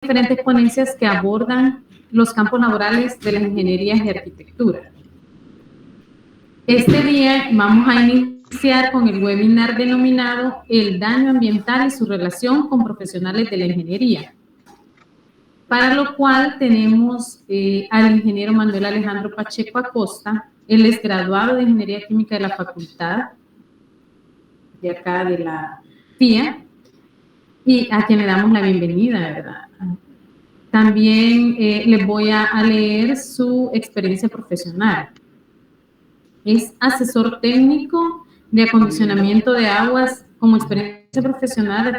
diferentes ponencias que abordan los campos laborales de las ingenierías de arquitectura. Este día vamos a iniciar con el webinar denominado El daño ambiental y su relación con profesionales de la ingeniería, para lo cual tenemos al ingeniero Manuel Alejandro Pacheco Acosta. Él es graduado de Ingeniería Química de la Facultad de acá de la FIA, y a quien le damos la bienvenida, ¿verdad? También les voy a leer su experiencia profesional. Es asesor técnico de acondicionamiento de aguas. Como experiencia profesional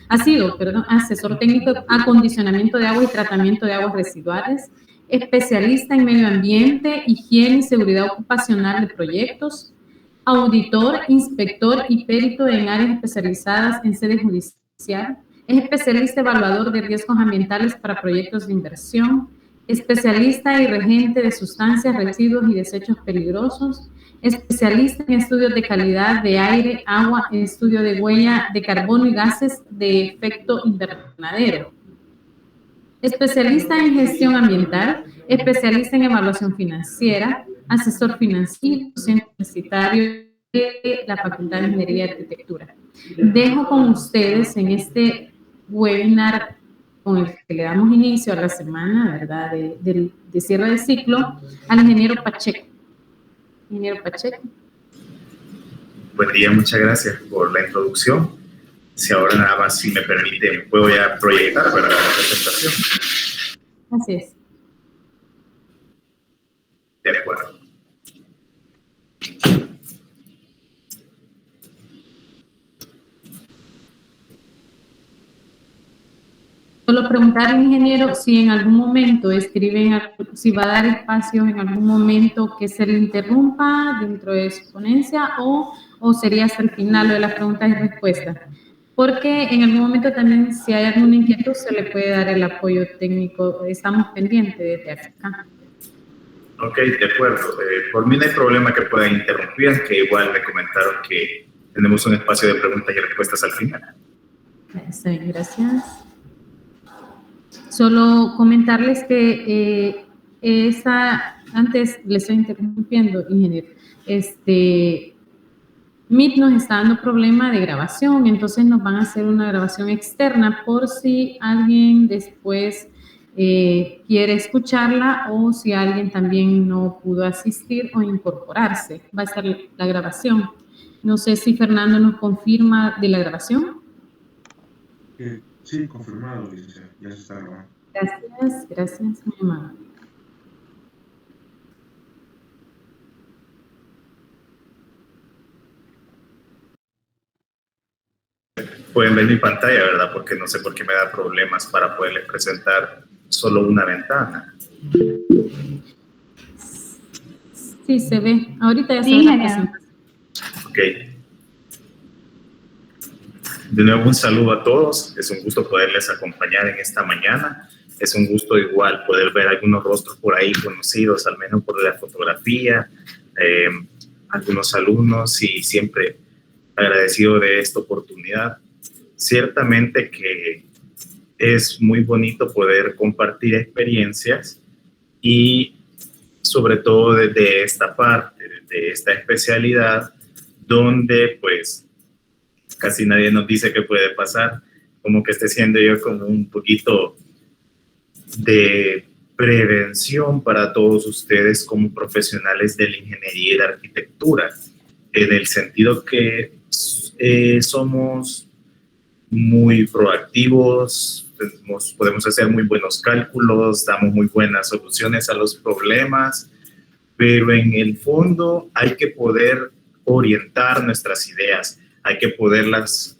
ha sido asesor técnico de acondicionamiento de agua y tratamiento de aguas residuales, especialista en medio ambiente, higiene y seguridad ocupacional de proyectos, auditor, inspector y perito en áreas especializadas en sede judicial. Es especialista evaluador de riesgos ambientales para proyectos de inversión, especialista y regente de sustancias, residuos y desechos peligrosos, especialista en estudios de calidad de aire, agua, estudio de huella de carbono y gases de efecto invernadero, especialista en gestión ambiental, especialista en evaluación financiera, asesor financiero, docente universitario de la Facultad de Ingeniería y Arquitectura. Dejo con ustedes en este webinar con el que le damos inicio a la semana, ¿verdad?, de cierre de ciclo, al ingeniero Pacheco. Ingeniero Pacheco. Buen día, muchas gracias por la introducción. Si ahora nada más, si me permite, puedo ya proyectar, ¿verdad?, la presentación. Así es. De acuerdo. Solo preguntar al ingeniero si en algún momento escriben, si va a dar espacio en algún momento que se le interrumpa dentro de su ponencia o sería hasta el final de las preguntas y respuestas. Porque en algún momento también, si hay alguna inquietud, se le puede dar el apoyo técnico. Estamos pendientes desde acá. Ok, de acuerdo. Por mí no hay problema que puedan interrumpir, que igual me comentaron que tenemos un espacio de preguntas y respuestas al final. Está bien, gracias. Solo comentarles que antes les estoy interrumpiendo, ingeniero, Meet nos está dando problema de grabación, entonces nos van a hacer una grabación externa por si alguien después quiere escucharla o si alguien también no pudo asistir o incorporarse. Va a estar la grabación. No sé si Fernando nos confirma de la grabación. Sí, confirmado, licenciado. Ya se está grabando. Gracias, muy amable. Pueden ver mi pantalla, ¿verdad? Porque no sé por qué me da problemas para poderles presentar solo una ventana. Sí, se ve. Ahorita ya se ve la presentación. Ok. De nuevo, un saludo a todos. Es un gusto poderles acompañar en esta mañana. Es un gusto igual poder ver algunos rostros por ahí conocidos, al menos por la fotografía, algunos alumnos, y siempre agradecido de esta oportunidad. Ciertamente que es muy bonito poder compartir experiencias y sobre todo desde esta parte, de esta especialidad, donde pues casi nadie nos dice qué puede pasar, como que esté siendo yo como un poquito de prevención para todos ustedes como profesionales de la ingeniería y la arquitectura, en el sentido que somos muy proactivos, podemos hacer muy buenos cálculos, damos muy buenas soluciones a los problemas, pero en el fondo hay que poder orientar nuestras ideas, hay que poderlas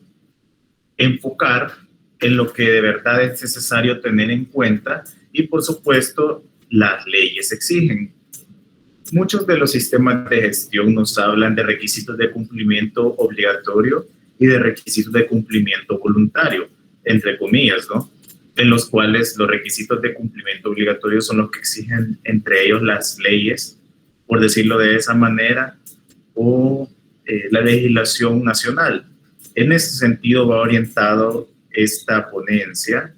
enfocar en lo que de verdad es necesario tener en cuenta, y por supuesto las leyes exigen. Muchos de los sistemas de gestión nos hablan de requisitos de cumplimiento obligatorio y de requisitos de cumplimiento voluntario, entre comillas, ¿no? En los cuales los requisitos de cumplimiento obligatorio son los que exigen entre ellos las leyes, por decirlo de esa manera, o la legislación nacional. En ese sentido va orientado esta ponencia,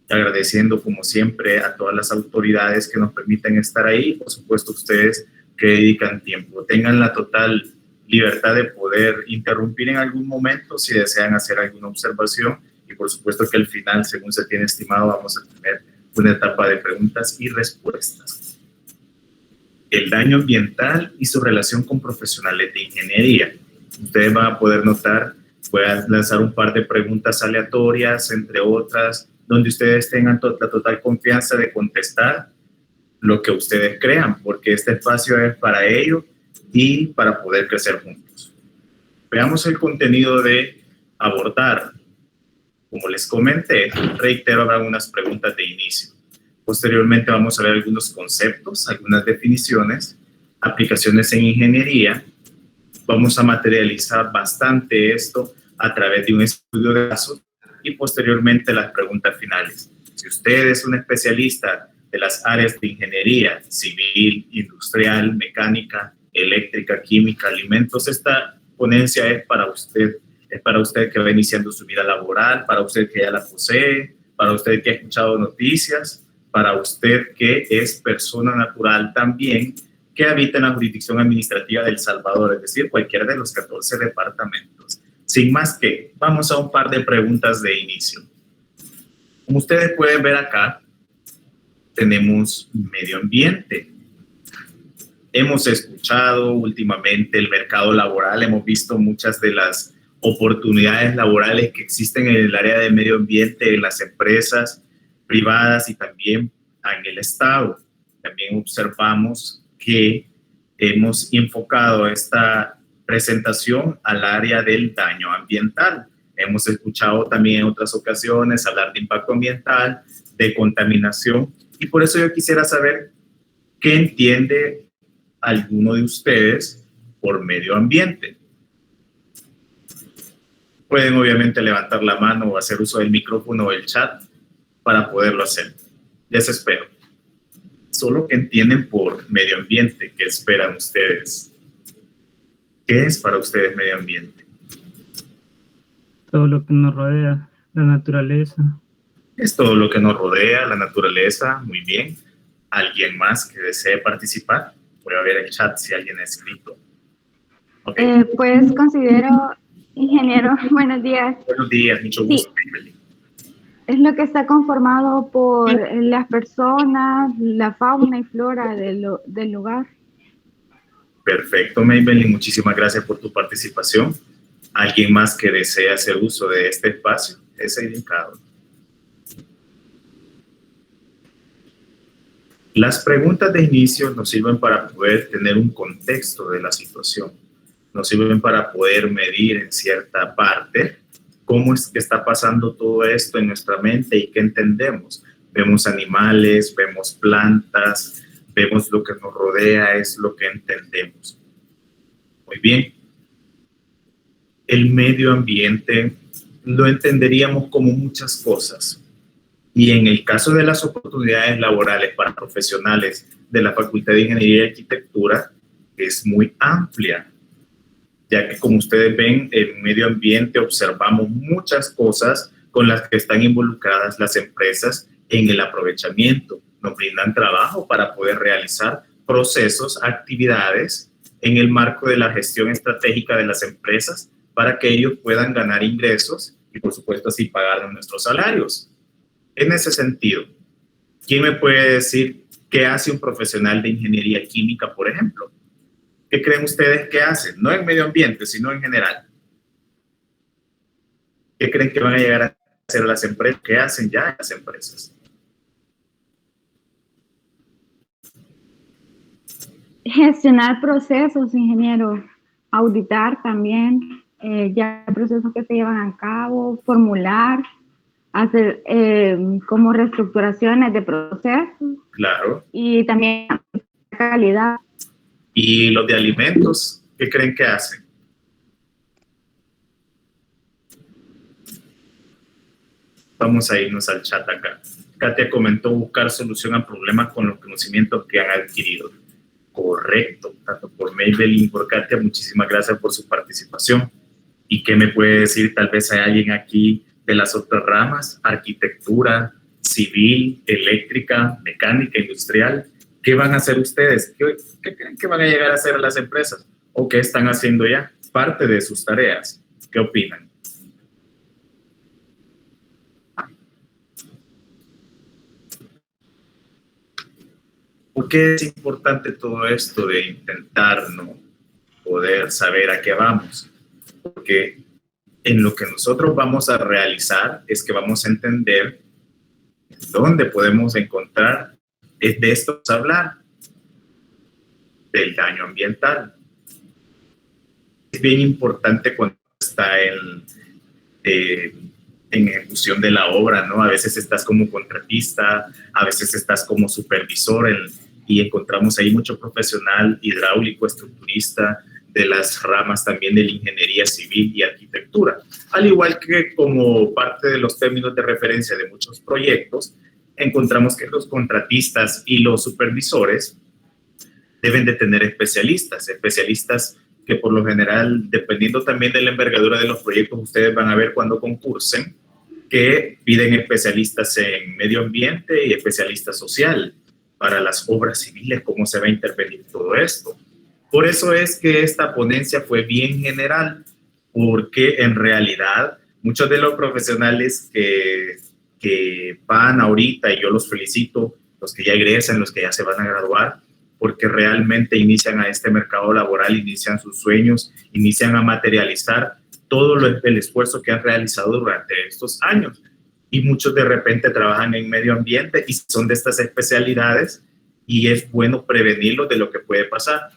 agradeciendo como siempre a todas las autoridades que nos permiten estar ahí, por supuesto ustedes que dedican tiempo. Tengan la total libertad de poder interrumpir en algún momento si desean hacer alguna observación, y por supuesto que al final, según se tiene estimado, vamos a tener una etapa de preguntas y respuestas. El daño ambiental y su relación con profesionales de ingeniería. Ustedes van a poder notar, voy a lanzar un par de preguntas aleatorias, entre otras, donde ustedes tengan la total confianza de contestar lo que ustedes crean, porque este espacio es para ello y para poder crecer juntos. Veamos el contenido de abordar. Como les comenté, reitero, habrá unas preguntas de inicio. Posteriormente vamos a ver algunos conceptos, algunas definiciones, aplicaciones en ingeniería. Vamos a materializar bastante esto a través de un estudio de casos y posteriormente las preguntas finales. Si usted es un especialista de las áreas de ingeniería civil, industrial, mecánica, eléctrica, química, alimentos, esta ponencia es para usted. Es para usted que va iniciando su vida laboral, para usted que ya la posee, para usted que ha escuchado noticias, para usted que es persona natural también, que habita en la jurisdicción administrativa de El Salvador, es decir, cualquiera de los 14 departamentos. Sin más que, vamos a un par de preguntas de inicio. Como ustedes pueden ver acá, tenemos medio ambiente. Hemos escuchado últimamente el mercado laboral, hemos visto muchas de las oportunidades laborales que existen en el área de medio ambiente, en las empresas privadas y también en el Estado. También observamos que hemos enfocado esta presentación al área del daño ambiental. Hemos escuchado también en otras ocasiones hablar de impacto ambiental, de contaminación, y por eso yo quisiera saber qué entiende alguno de ustedes por medio ambiente. Pueden obviamente levantar la mano o hacer uso del micrófono o el chat para poderlo hacer. Les espero. Solo que entienden por medio ambiente, ¿qué esperan ustedes? ¿Qué es para ustedes medio ambiente? Todo lo que nos rodea, la naturaleza. Es todo lo que nos rodea, la naturaleza, muy bien. ¿Alguien más que desee participar? Voy a ver el chat si alguien ha escrito. Okay. Pues considero, ingeniero, buenos días. Buenos días, mucho gusto. Sí. Es lo que está conformado por las personas, la fauna y flora del lugar. Perfecto, Maybelline, muchísimas gracias por tu participación. ¿Alguien más que desee hacer uso de este espacio? Es indicado. Las preguntas de inicio nos sirven para poder tener un contexto de la situación. Nos sirven para poder medir en cierta parte cómo es que está pasando todo esto en nuestra mente y qué entendemos. Vemos animales, vemos plantas, vemos lo que nos rodea, es lo que entendemos. Muy bien. El medio ambiente lo entenderíamos como muchas cosas. Y en el caso de las oportunidades laborales para profesionales de la Facultad de Ingeniería y Arquitectura, es muy amplia, ya que como ustedes ven, en medio ambiente observamos muchas cosas con las que están involucradas las empresas en el aprovechamiento. Nos brindan trabajo para poder realizar procesos, actividades en el marco de la gestión estratégica de las empresas para que ellos puedan ganar ingresos y por supuesto así pagar nuestros salarios. En ese sentido, ¿quién me puede decir qué hace un profesional de ingeniería química, por ejemplo? ¿Qué creen ustedes que hacen? No en medio ambiente, sino en general. ¿Qué creen que van a llegar a hacer las empresas? ¿Qué hacen ya las empresas? Gestionar procesos, ingeniero. Auditar también, ya procesos que se llevan a cabo, formular, hacer como reestructuraciones de procesos. Claro. Y también calidad. ¿Y los de alimentos? ¿Qué creen que hacen? Vamos a irnos al chat acá. Katia comentó buscar solución a problemas con los conocimientos que han adquirido. Correcto, tanto por Maybelline y por Katia, muchísimas gracias por su participación. ¿Y qué me puede decir? Tal vez hay alguien aquí de las otras ramas, arquitectura, civil, eléctrica, mecánica, industrial. ¿Qué van a hacer ustedes? ¿Qué creen que van a llegar a hacer las empresas? ¿O qué están haciendo ya? Parte de sus tareas. ¿Qué opinan? ¿Por qué es importante todo esto de intentar, ¿no?, poder saber a qué vamos? Porque en lo que nosotros vamos a realizar es que vamos a entender dónde podemos encontrar, es de esto vamos a hablar, del daño ambiental. Es bien importante cuando está en ejecución de la obra, ¿no? A veces estás como contratista, a veces estás como supervisor y encontramos ahí mucho profesional hidráulico, estructurista, de las ramas también de la ingeniería civil y arquitectura. Al igual que como parte de los términos de referencia de muchos proyectos, encontramos que los contratistas y los supervisores deben de tener especialistas que por lo general, dependiendo también de la envergadura de los proyectos, ustedes van a ver cuando concursen, que piden especialistas en medio ambiente y especialistas social para las obras civiles, cómo se va a intervenir todo esto. Por eso es que esta ponencia fue bien general, porque en realidad muchos de los profesionales que van ahorita, y yo los felicito, los que ya egresan, los que ya se van a graduar, porque realmente inician a este mercado laboral, inician sus sueños, inician a materializar todo el esfuerzo que han realizado durante estos años. Y muchos de repente trabajan en medio ambiente y son de estas especialidades, y es bueno prevenirlo de lo que puede pasar.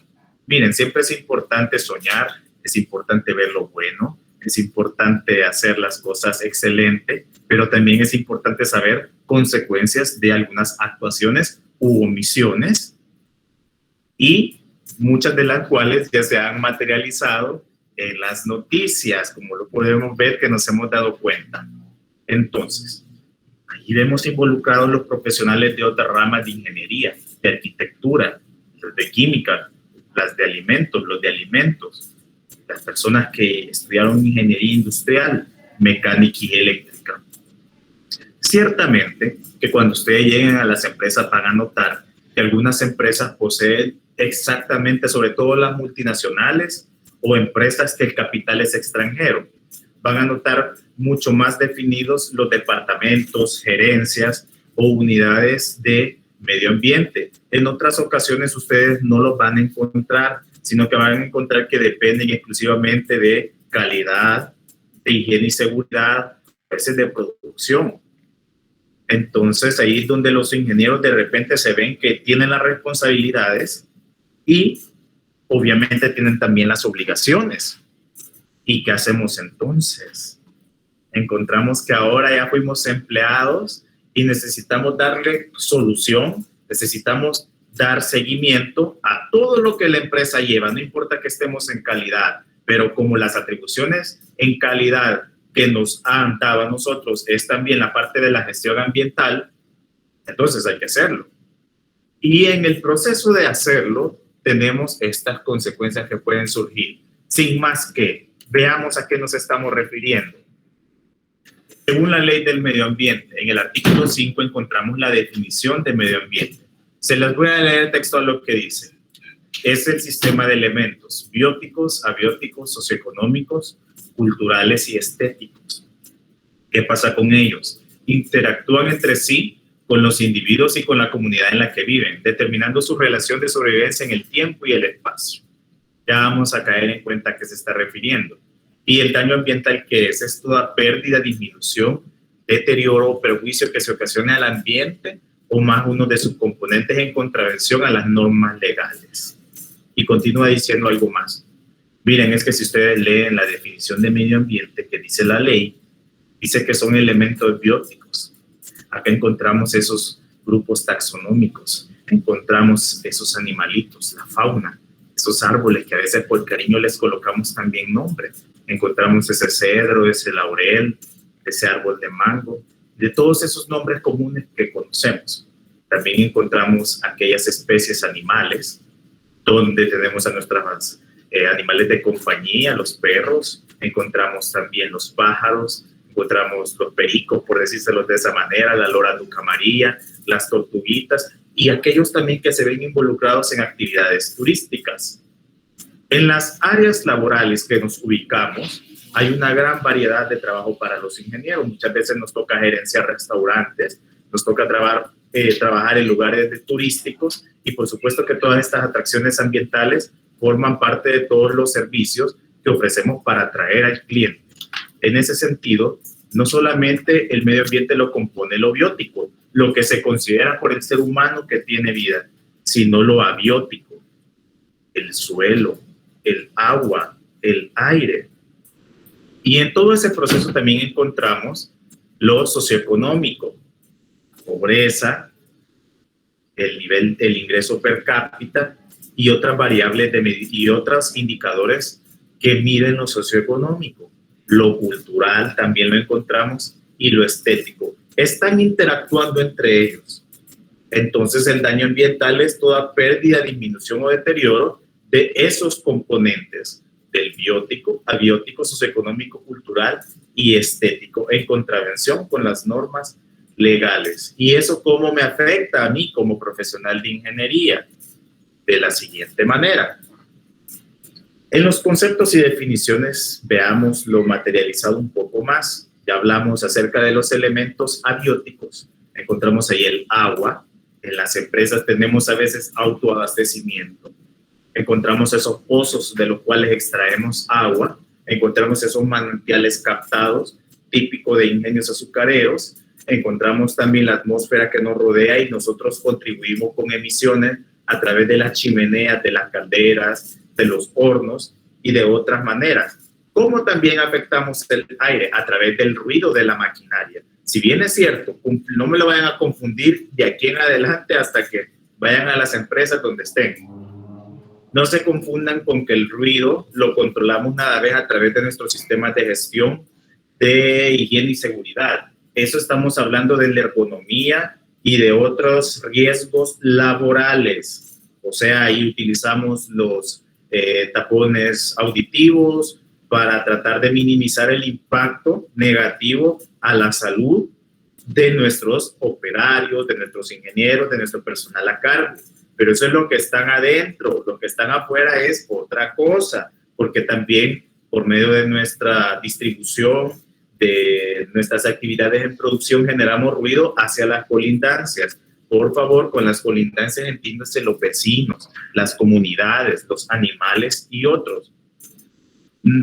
Miren, siempre es importante soñar, es importante ver lo bueno, es importante hacer las cosas excelente, pero también es importante saber consecuencias de algunas actuaciones u omisiones, y muchas de las cuales ya se han materializado en las noticias, como lo podemos ver, que nos hemos dado cuenta. Entonces, ahí vemos involucrados los profesionales de otras ramas de ingeniería, de arquitectura, los de química, las de alimentos, los de alimentos, las personas que estudiaron ingeniería industrial, mecánica y eléctrica. Ciertamente que cuando ustedes lleguen a las empresas van a notar que algunas empresas poseen exactamente, sobre todo las multinacionales o empresas que el capital es extranjero, van a notar mucho más definidos los departamentos, gerencias o unidades de medio ambiente. En otras ocasiones ustedes no los van a encontrar, sino que van a encontrar que dependen exclusivamente de calidad, de higiene y seguridad, a veces de producción. Entonces ahí es donde los ingenieros de repente se ven que tienen las responsabilidades y obviamente tienen también las obligaciones. ¿Y qué hacemos entonces? Encontramos que ahora ya fuimos empleados y necesitamos darle solución, necesitamos dar seguimiento a todo lo que la empresa lleva, no importa que estemos en calidad, pero como las atribuciones en calidad que nos han dado a nosotros es también la parte de la gestión ambiental, entonces hay que hacerlo. Y en el proceso de hacerlo, tenemos estas consecuencias que pueden surgir. Sin más que, veamos a qué nos estamos refiriendo. Según la ley del medio ambiente, en el artículo 5 encontramos la definición de medio ambiente. Se las voy a leer textual lo que dice. Es el sistema de elementos bióticos, abióticos, socioeconómicos, culturales y estéticos. ¿Qué pasa con ellos? Interactúan entre sí con los individuos y con la comunidad en la que viven, determinando su relación de sobrevivencia en el tiempo y el espacio. Ya vamos a caer en cuenta a qué se está refiriendo. Y el daño ambiental, ¿qué es? Es toda pérdida, disminución, deterioro o perjuicio que se ocasiona al ambiente o más uno de sus componentes en contravención a las normas legales. Y continúa diciendo algo más. Miren, es que si ustedes leen la definición de medio ambiente que dice la ley, dice que son elementos bióticos. Acá encontramos esos grupos taxonómicos, encontramos esos animalitos, la fauna, esos árboles que a veces por cariño les colocamos también nombre. Encontramos ese cedro, ese laurel, ese árbol de mango, de todos esos nombres comunes que conocemos. También encontramos aquellas especies animales, donde tenemos a nuestros animales de compañía, los perros, encontramos también los pájaros, encontramos los pericos, por decírselos de esa manera, la lora nuca amarilla, las tortuguitas y aquellos también que se ven involucrados en actividades turísticas. En las áreas laborales que nos ubicamos, hay una gran variedad de trabajo para los ingenieros. Muchas veces nos toca gerenciar restaurantes, nos toca trabajar en lugares turísticos y por supuesto que todas estas atracciones ambientales forman parte de todos los servicios que ofrecemos para atraer al cliente. En ese sentido, no solamente el medio ambiente lo compone lo biótico, lo que se considera por el ser humano que tiene vida, sino lo abiótico, el suelo, el agua, el aire. Y en todo ese proceso también encontramos lo socioeconómico, pobreza, el ingreso per cápita y otras variables y otros indicadores que miden lo socioeconómico. Lo cultural también lo encontramos y lo estético. Están interactuando entre ellos. Entonces el daño ambiental es toda pérdida, disminución o deterioro de esos componentes del biótico, abiótico, socioeconómico, cultural y estético en contravención con las normas legales. ¿Y eso cómo me afecta a mí como profesional de ingeniería? De la siguiente manera. En los conceptos y definiciones veamos lo materializado un poco más. Ya hablamos acerca de los elementos abióticos. Encontramos ahí el agua. En las empresas tenemos a veces autoabastecimiento. Encontramos esos pozos de los cuales extraemos agua. Encontramos esos manantiales captados, típico de ingenios azucareros. Encontramos también la atmósfera que nos rodea y nosotros contribuimos con emisiones a través de las chimeneas, de las calderas, de los hornos y de otras maneras. ¿Cómo también afectamos el aire? A través del ruido de la maquinaria. Si bien es cierto, no me lo vayan a confundir de aquí en adelante hasta que vayan a las empresas donde estén. No se confundan con que el ruido lo controlamos nada vez a través de nuestros sistemas de gestión de higiene y seguridad. Eso estamos hablando de la ergonomía y de otros riesgos laborales. O sea, ahí utilizamos los tapones auditivos para tratar de minimizar el impacto negativo a la salud de nuestros operarios, de nuestros ingenieros, de nuestro personal a cargo. Pero eso es lo que están adentro, lo que están afuera es otra cosa, porque también por medio de nuestra distribución, de nuestras actividades en producción, generamos ruido hacia las colindancias. Por favor, con las colindancias entiéndase los vecinos, las comunidades, los animales y otros.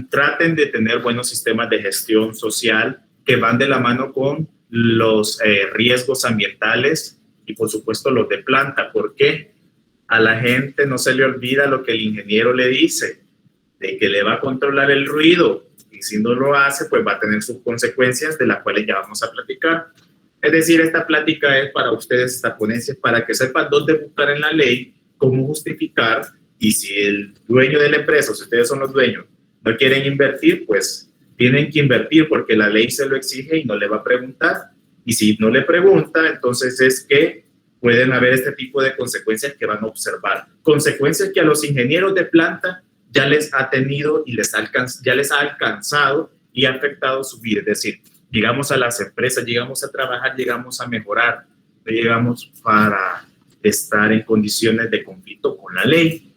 Traten de tener buenos sistemas de gestión social que van de la mano con los riesgos ambientales y por supuesto los de planta. ¿Por qué? A la gente no se le olvida lo que el ingeniero le dice, de que le va a controlar el ruido y si no lo hace, pues va a tener sus consecuencias de las cuales ya vamos a platicar. Es decir, esta plática es para ustedes, esta ponencia, para que sepan dónde buscar en la ley, cómo justificar, y si el dueño de la empresa, o si ustedes son los dueños, no quieren invertir, pues tienen que invertir porque la ley se lo exige y no le va a preguntar. Y si no le pregunta, entonces es que pueden haber este tipo de consecuencias que van a observar. Consecuencias que a los ingenieros de planta ya les ha tenido y ya les ha alcanzado y ha afectado su vida. Es decir, llegamos a las empresas, llegamos a trabajar, llegamos a mejorar, no llegamos para estar en condiciones de conflicto con la ley.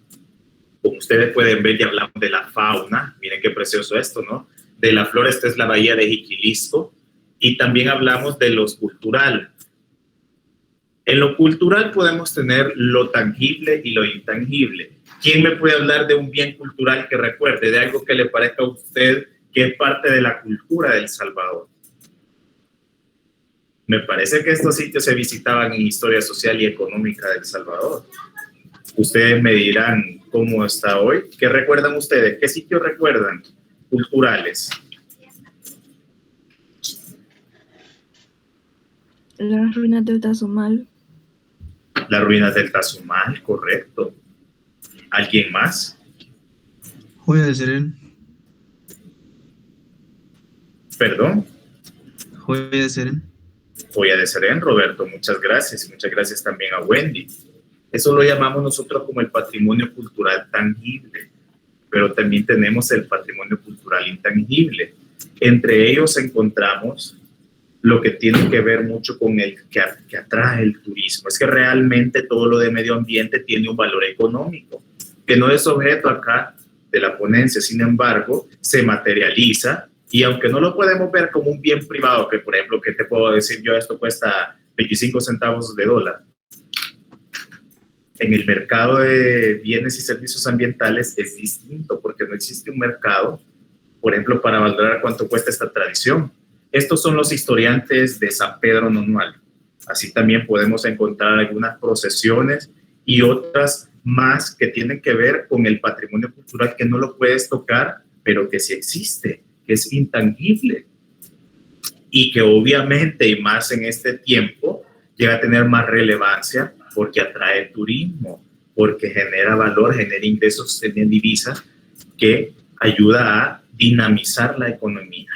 Como ustedes pueden ver, ya hablamos de la fauna, miren qué precioso esto, ¿no? De la flora, esta es la bahía de Jiquilisco, y también hablamos de lo cultural. En lo cultural podemos tener lo tangible y lo intangible. ¿Quién me puede hablar de un bien cultural que recuerde, de algo que le parezca a usted que es parte de la cultura de El Salvador? Me parece que estos sitios se visitaban en historia social y económica de El Salvador. Ustedes me dirán cómo está hoy. ¿Qué recuerdan ustedes? ¿Qué sitios recuerdan culturales? Las ruinas del Tazumal. Las ruinas del Tazumal, correcto. ¿Alguien más? Joya de Serén. ¿Perdón? Joya de Serén. Joya de Serén, Roberto, muchas gracias. Y muchas gracias también a Wendy. Eso lo llamamos nosotros como el patrimonio cultural tangible, pero también tenemos el patrimonio cultural intangible. Entre ellos encontramos lo que tiene que ver mucho con el que atrae el turismo. Es que realmente todo lo de medio ambiente tiene un valor económico, que no es objeto acá de la ponencia, sin embargo, se materializa, y aunque no lo podemos ver como un bien privado, que por ejemplo, ¿qué te puedo decir yo? Esto cuesta 25 centavos de dólar. En el mercado de bienes y servicios ambientales es distinto, porque no existe un mercado, por ejemplo, para valorar cuánto cuesta esta tradición. Estos son los historiantes de San Pedro Nonual. Así también podemos encontrar algunas procesiones y otras más que tienen que ver con el patrimonio cultural que no lo puedes tocar, pero que sí existe, que es intangible y que obviamente, y más en este tiempo, llega a tener más relevancia porque atrae turismo, porque genera valor, genera ingresos en divisa que ayuda a dinamizar la economía.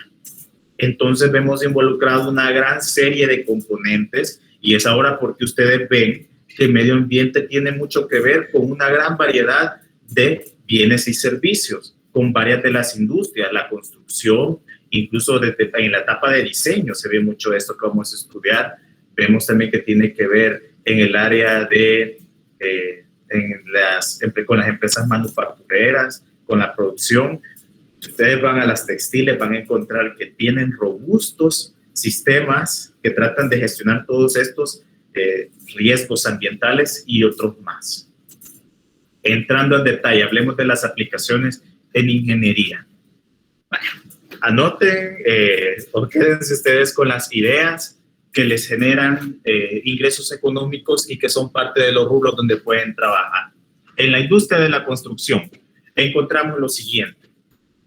Entonces vemos involucrado una gran serie de componentes, y es ahora porque ustedes ven que el medio ambiente tiene mucho que ver con una gran variedad de bienes y servicios, con varias de las industrias, la construcción, incluso en la etapa de diseño se ve mucho esto que vamos a estudiar. Vemos también que tiene que ver en el área de con las empresas manufactureras, con la producción. Si ustedes van a las textiles, van a encontrar que tienen robustos sistemas que tratan de gestionar todos estos riesgos ambientales y otros más. Entrando en detalle, hablemos de las aplicaciones en ingeniería. Bueno, anoten o quédense ustedes con las ideas que les generan ingresos económicos y que son parte de los rubros donde pueden trabajar. En la industria de la construcción encontramos lo siguiente: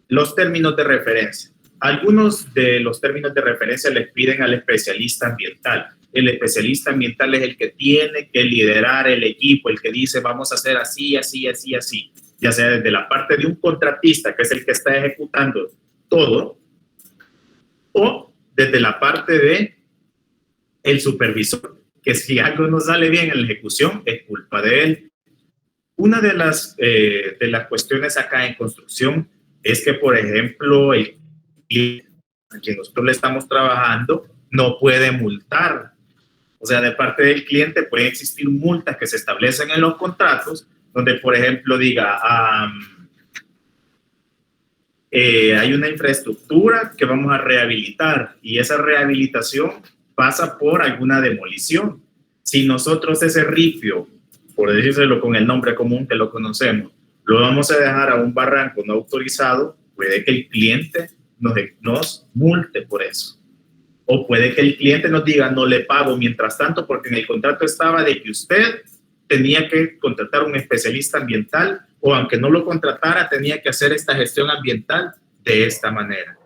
los términos de referencia. Algunos de los términos de referencia les piden al especialista ambiental. El especialista ambiental es el que tiene que liderar el equipo, el que dice vamos a hacer así, así, así, así. Ya sea desde la parte de un contratista, que es el que está ejecutando todo, o desde la parte de el supervisor, que si algo no sale bien en la ejecución, es culpa de él. Una de las cuestiones acá en construcción es que, por ejemplo, el cliente a quien nosotros le estamos trabajando no puede multar. O sea, de parte del cliente pueden existir multas que se establecen en los contratos, donde, por ejemplo, diga, hay una infraestructura que vamos a rehabilitar y esa rehabilitación pasa por alguna demolición. Si nosotros ese ripio, por decírselo con el nombre común que lo conocemos, lo vamos a dejar a un barranco no autorizado, puede que el cliente nos multe por eso. O puede que el cliente nos diga, no le pago mientras tanto, porque en el contrato estaba de que usted tenía que contratar un especialista ambiental, o aunque no lo contratara, tenía que hacer esta gestión ambiental de esta manera.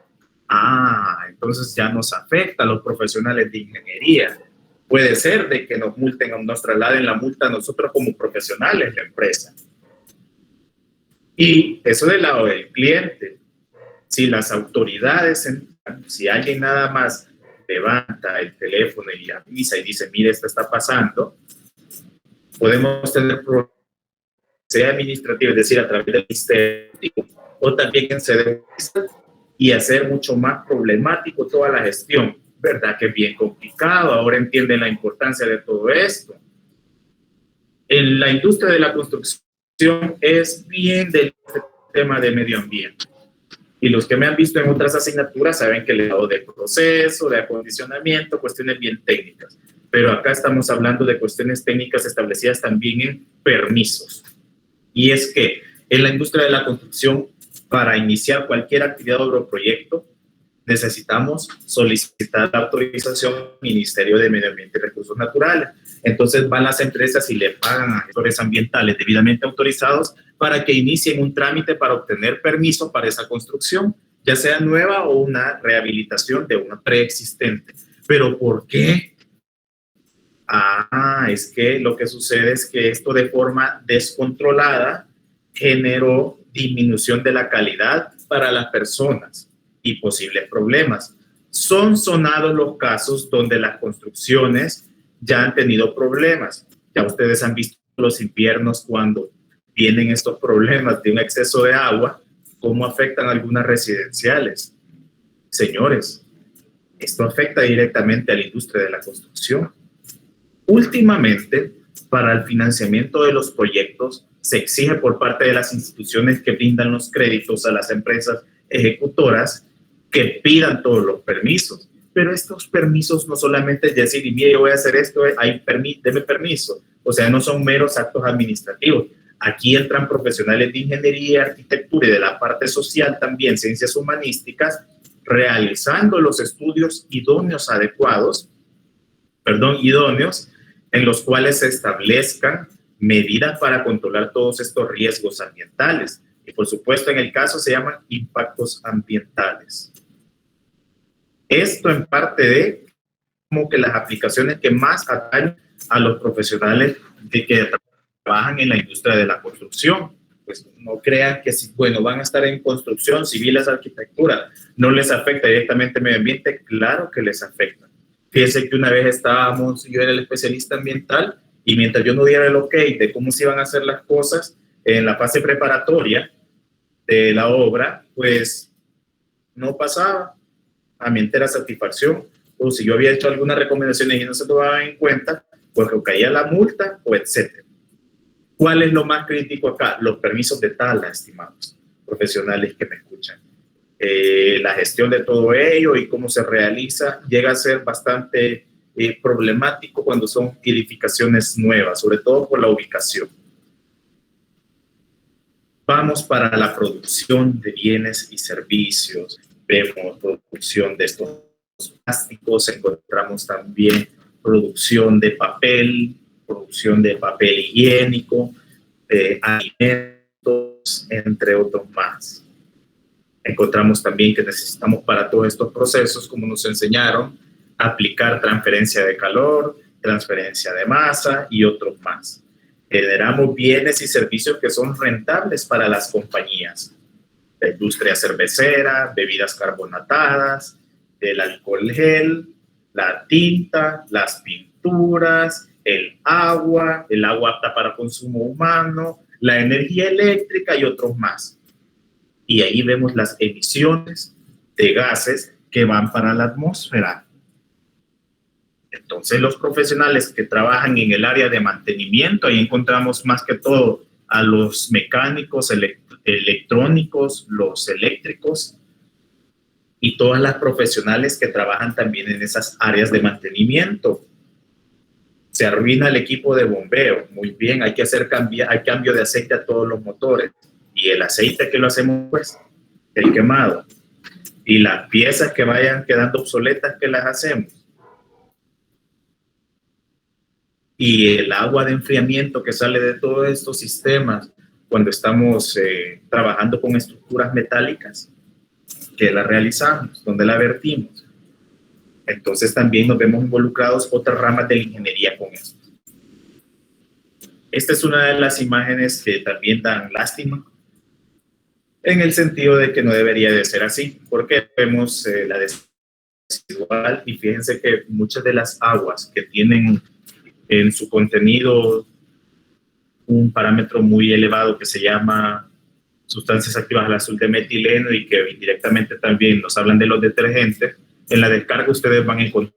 Entonces ya nos afecta a los profesionales de ingeniería. Puede ser de que nos multen o nos trasladen la multa a nosotros como profesionales de la empresa. Y eso del lado del cliente. Si las autoridades, si alguien nada más levanta el teléfono y avisa y dice, mire, esto está pasando, podemos tener problemas, sea administrativo, es decir, a través del ministerio, o también en sede y hacer mucho más problemático toda la gestión. ¿Verdad que es bien complicado? Ahora entienden la importancia de todo esto. En la industria de la construcción es bien del tema de medio ambiente. Y los que me han visto en otras asignaturas saben que le he dado de proceso, de acondicionamiento, cuestiones bien técnicas. Pero acá estamos hablando de cuestiones técnicas establecidas también en permisos. Y es que en la industria de la construcción, para iniciar cualquier actividad o proyecto, necesitamos solicitar la autorización al Ministerio de Medio Ambiente y Recursos Naturales. Entonces van las empresas y le pagan a gestores ambientales debidamente autorizados para que inicien un trámite para obtener permiso para esa construcción, ya sea nueva o una rehabilitación de una preexistente. ¿Pero por qué? Es que lo que sucede es que esto de forma descontrolada generó disminución de la calidad para las personas y posibles problemas. Son sonados los casos donde las construcciones ya han tenido problemas. Ya ustedes han visto los inviernos cuando vienen estos problemas de un exceso de agua, cómo afectan algunas residenciales. Señores, esto afecta directamente a la industria de la construcción. Últimamente, para el financiamiento de los proyectos, se exige por parte de las instituciones que brindan los créditos a las empresas ejecutoras que pidan todos los permisos. Pero estos permisos no solamente es decir, mire, yo voy a hacer esto, deme permiso. O sea, no son meros actos administrativos. Aquí entran profesionales de ingeniería, arquitectura y de la parte social también, ciencias humanísticas, realizando los estudios idóneos en los cuales se establezcan medidas para controlar todos estos riesgos ambientales. Y por supuesto, en el caso se llaman impactos ambientales. Esto en parte de como que las aplicaciones que más atañen a los profesionales que trabajan en la industria de la construcción. Pues no crean que van a estar en construcción, civiles, arquitectura, no les afecta directamente el medio ambiente. Claro que les afecta. Fíjense que una vez yo era el especialista ambiental, y mientras yo no diera el ok de cómo se iban a hacer las cosas en la fase preparatoria de la obra, pues no pasaba a mi entera satisfacción. O si yo había hecho algunas recomendaciones y no se tomaban en cuenta, pues o caía la multa o etcétera. ¿Cuál es lo más crítico acá? Los permisos de tala, estimados profesionales que me escuchan. La gestión de todo ello y cómo se realiza llega a ser bastante problemático cuando son edificaciones nuevas, sobre todo por la ubicación. Vamos para la producción de bienes y servicios. Vemos producción de estos plásticos, encontramos también producción de papel higiénico, alimentos, entre otros más. Encontramos también que necesitamos para todos estos procesos, como nos enseñaron, aplicar transferencia de calor, transferencia de masa y otros más. Generamos bienes y servicios que son rentables para las compañías. La industria cervecera, bebidas carbonatadas, el alcohol gel, la tinta, las pinturas, el agua apta para consumo humano, la energía eléctrica y otros más. Y ahí vemos las emisiones de gases que van para la atmósfera. Entonces, los profesionales que trabajan en el área de mantenimiento, ahí encontramos más que todo a los mecánicos, electrónicos, los eléctricos y todas las profesionales que trabajan también en esas áreas de mantenimiento. Se arruina el equipo de bombeo. Muy bien, hay cambio de aceite a todos los motores. Y el aceite que lo hacemos, pues, el quemado. Y las piezas que vayan quedando obsoletas, ¿qué las hacemos? Y el agua de enfriamiento que sale de todos estos sistemas cuando estamos trabajando con estructuras metálicas, que la realizamos, donde la vertimos. Entonces también nos vemos involucrados otras ramas de la ingeniería con esto. Esta es una de las imágenes que también dan lástima, en el sentido de que no debería de ser así, porque vemos la residual y fíjense que muchas de las aguas que tienen en su contenido un parámetro muy elevado que se llama sustancias activas al azul de metileno y que indirectamente también nos hablan de los detergentes, en la descarga ustedes van a encontrar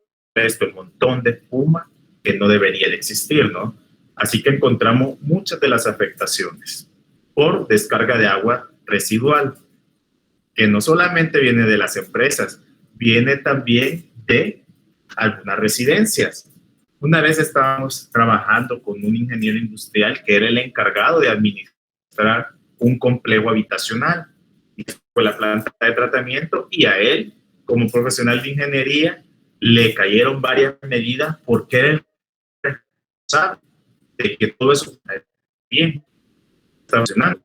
un montón de espuma que no debería de existir, ¿no? Así que encontramos muchas de las afectaciones por descarga de agua residual, que no solamente viene de las empresas, viene también de algunas residencias. Una vez estábamos trabajando con un ingeniero industrial que era el encargado de administrar un complejo habitacional. Y fue la planta de tratamiento y a él, como profesional de ingeniería, le cayeron varias medidas porque era el responsable de que todo eso está bien, está funcionando.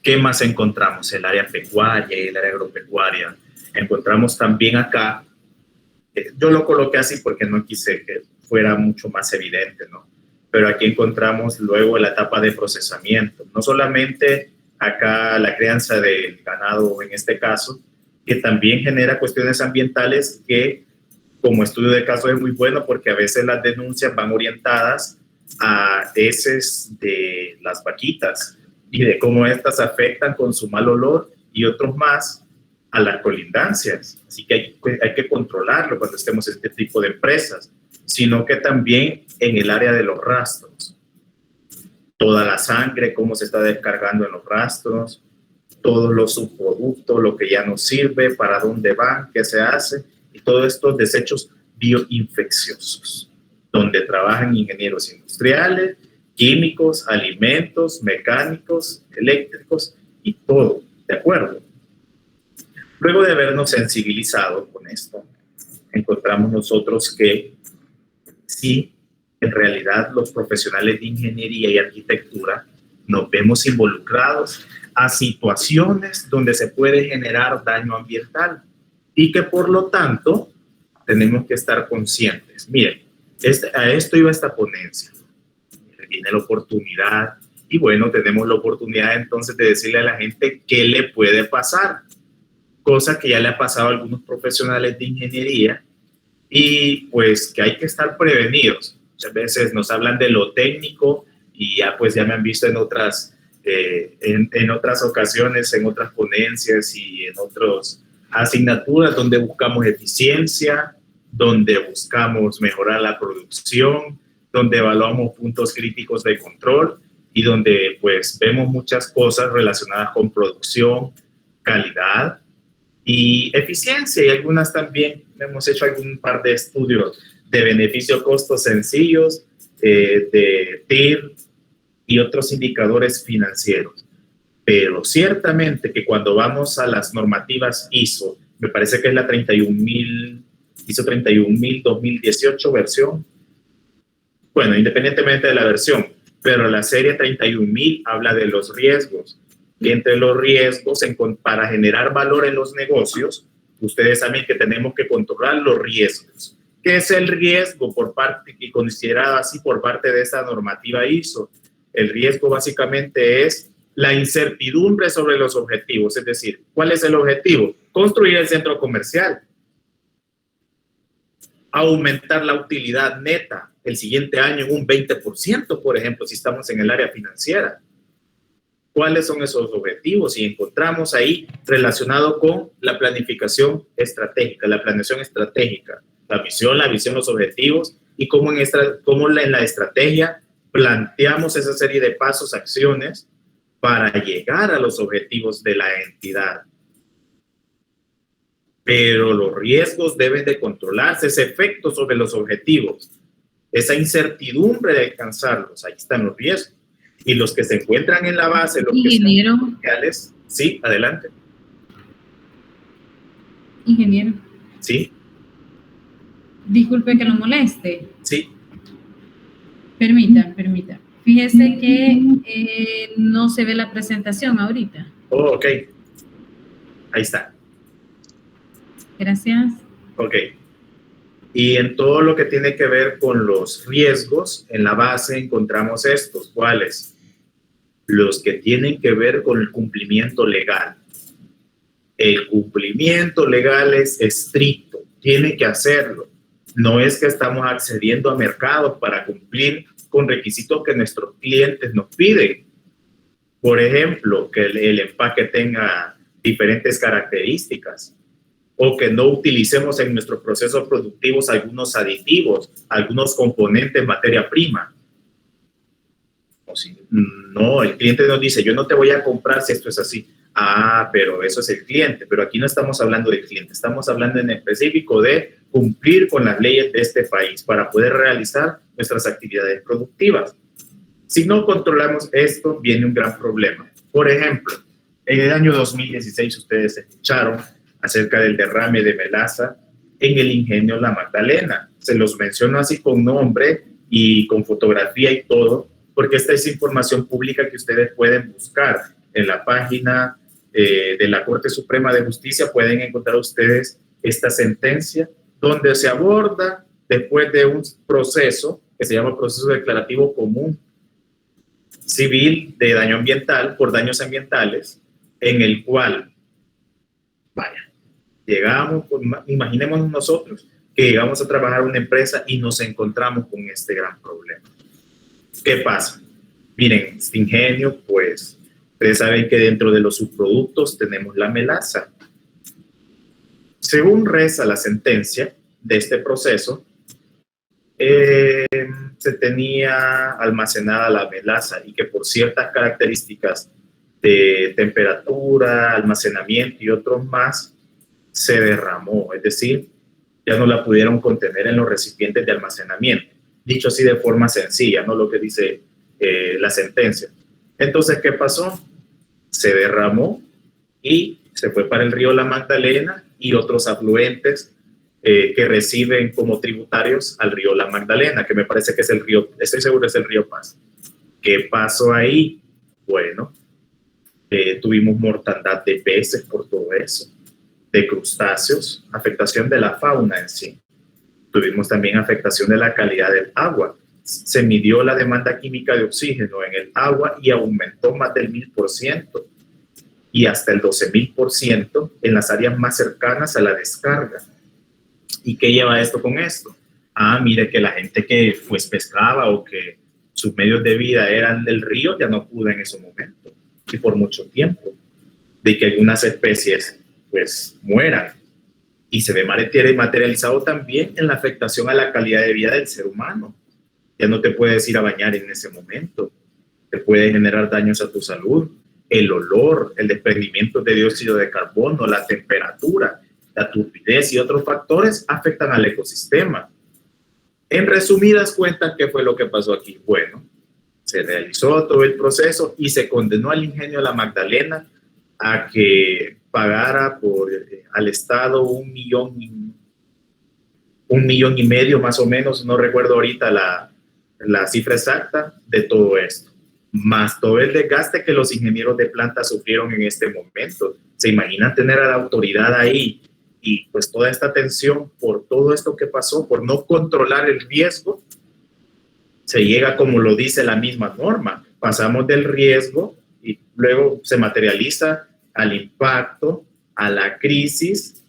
¿Qué más encontramos? El área pecuaria y el área agropecuaria. Encontramos también acá, yo lo coloqué así porque no quise que fuera mucho más evidente, ¿no? Pero aquí encontramos luego la etapa de procesamiento. No solamente acá la crianza del ganado en este caso, que también genera cuestiones ambientales que como estudio de caso es muy bueno porque a veces las denuncias van orientadas a heces de las vaquitas y de cómo estas afectan con su mal olor y otros más a las colindancias. Así que hay que controlarlo cuando estemos en este tipo de empresas, sino que también en el área de los rastros. Toda la sangre, cómo se está descargando en los rastros, todos los subproductos, lo que ya no sirve, para dónde van, qué se hace, y todos estos desechos bioinfecciosos, donde trabajan ingenieros industriales, químicos, alimentos, mecánicos, eléctricos y todo, ¿de acuerdo? Luego de habernos sensibilizado con esto, encontramos nosotros que sí, en realidad los profesionales de ingeniería y arquitectura nos vemos involucrados a situaciones donde se puede generar daño ambiental y que por lo tanto tenemos que estar conscientes. Miren, a esto iba esta ponencia. Viene la oportunidad y bueno, tenemos la oportunidad entonces de decirle a la gente qué le puede pasar, cosa que ya le ha pasado a algunos profesionales de ingeniería y pues que hay que estar prevenidos. Muchas veces nos hablan de lo técnico y ya pues ya me han visto en otras ocasiones, en otras ponencias y en otras asignaturas donde buscamos eficiencia, donde buscamos mejorar la producción, donde evaluamos puntos críticos de control y donde pues vemos muchas cosas relacionadas con producción, calidad y eficiencia, y algunas también hemos hecho algún par de estudios de beneficio-costos sencillos, de TIR y otros indicadores financieros. Pero ciertamente que cuando vamos a las normativas ISO, me parece que es la 31000, ISO 31000 2018 versión, bueno, independientemente de la versión, pero la serie 31000 habla de los riesgos. Y entre los riesgos, para generar valor en los negocios, ustedes saben que tenemos que controlar los riesgos. ¿Qué es el riesgo por parte y considerado así por parte de esta normativa ISO? El riesgo básicamente es la incertidumbre sobre los objetivos. Es decir, ¿cuál es el objetivo? Construir el centro comercial. Aumentar la utilidad neta el siguiente año en un 20%, por ejemplo, si estamos en el área financiera. ¿Cuáles son esos objetivos? Y encontramos ahí relacionado con la planificación estratégica, la planeación estratégica, la misión, la visión, los objetivos y cómo en la estrategia planteamos esa serie de pasos, acciones para llegar a los objetivos de la entidad. Pero los riesgos deben de controlarse, ese efecto sobre los objetivos, esa incertidumbre de alcanzarlos, ahí están los riesgos. Y los que se encuentran en la base, los Ingeniero. que son reales, sí, adelante. Ingeniero. Sí. Disculpe que lo moleste. Sí. Permita. Fíjese que no se ve la presentación ahorita. Oh, ok. Ahí está. Gracias. Ok. Y en todo lo que tiene que ver con los riesgos, en la base encontramos estos. ¿Cuáles? Los que tienen que ver con el cumplimiento legal. El cumplimiento legal es estricto, tiene que hacerlo. No es que estamos accediendo a mercados para cumplir con requisitos que nuestros clientes nos piden. Por ejemplo, que el empaque tenga diferentes características o que no utilicemos en nuestros procesos productivos algunos aditivos, algunos componentes, materia prima. No, el cliente nos dice, yo no te voy a comprar si esto es así. Ah, pero eso es el cliente. Pero aquí no estamos hablando del cliente, estamos hablando en específico de cumplir con las leyes de este país para poder realizar nuestras actividades productivas. Si no controlamos esto, viene un gran problema. Por ejemplo, en el año 2016 ustedes escucharon acerca del derrame de melaza en el ingenio La Magdalena. Se los menciono así con nombre y con fotografía y todo, porque esta es información pública que ustedes pueden buscar en la página de la Corte Suprema de Justicia. Pueden encontrar ustedes esta sentencia donde se aborda, después de un proceso que se llama proceso declarativo común civil de daño ambiental por daños ambientales, en el cual, llegamos, imaginémonos nosotros que llegamos a trabajar en una empresa y nos encontramos con este gran problema. ¿Qué pasa? Miren, este ingenio, pues, Ustedes saben que dentro de los subproductos tenemos la melaza. Según reza la sentencia de este proceso, se tenía almacenada la melaza y que por ciertas características de temperatura, almacenamiento y otros más, se derramó, es decir, ya no la pudieron contener en los recipientes de almacenamiento. Dicho así de forma sencilla, no lo que dice la sentencia. Entonces, ¿qué pasó? Se derramó y se fue para el río La Magdalena y otros afluentes que reciben como tributarios al río La Magdalena, que me parece que es el río, estoy seguro es el río Paz. ¿Qué pasó ahí? Bueno, tuvimos mortandad de peces por todo eso, de crustáceos, afectación de la fauna en sí. Tuvimos también afectación de la calidad del agua. Se midió la demanda química de oxígeno en el agua y aumentó más del 1000% y hasta el 12.000% en las áreas más cercanas a la descarga. ¿Y qué lleva esto con esto? Mire que la gente que pues pescaba o que sus medios de vida eran del río ya no pudo en ese momento y por mucho tiempo, de que algunas especies pues mueran. Y se ve materializado también en la afectación a la calidad de vida del ser humano. Ya no te puedes ir a bañar en ese momento. Te puede generar daños a tu salud. El olor, el desprendimiento de dióxido de carbono, la temperatura, la turbidez y otros factores afectan al ecosistema. En resumidas cuentas, ¿qué fue lo que pasó aquí? Bueno, se realizó todo el proceso y se condenó al ingenio La Magdalena a que pagara al Estado 1,5 millones más o menos, no recuerdo ahorita la cifra exacta de todo esto, más todo el desgaste que los ingenieros de planta sufrieron en este momento. ¿Se imaginan tener a la autoridad ahí y pues toda esta tensión por todo esto que pasó, por no controlar el riesgo? Se llega, como lo dice la misma norma, pasamos del riesgo y luego se materializa al impacto, a la crisis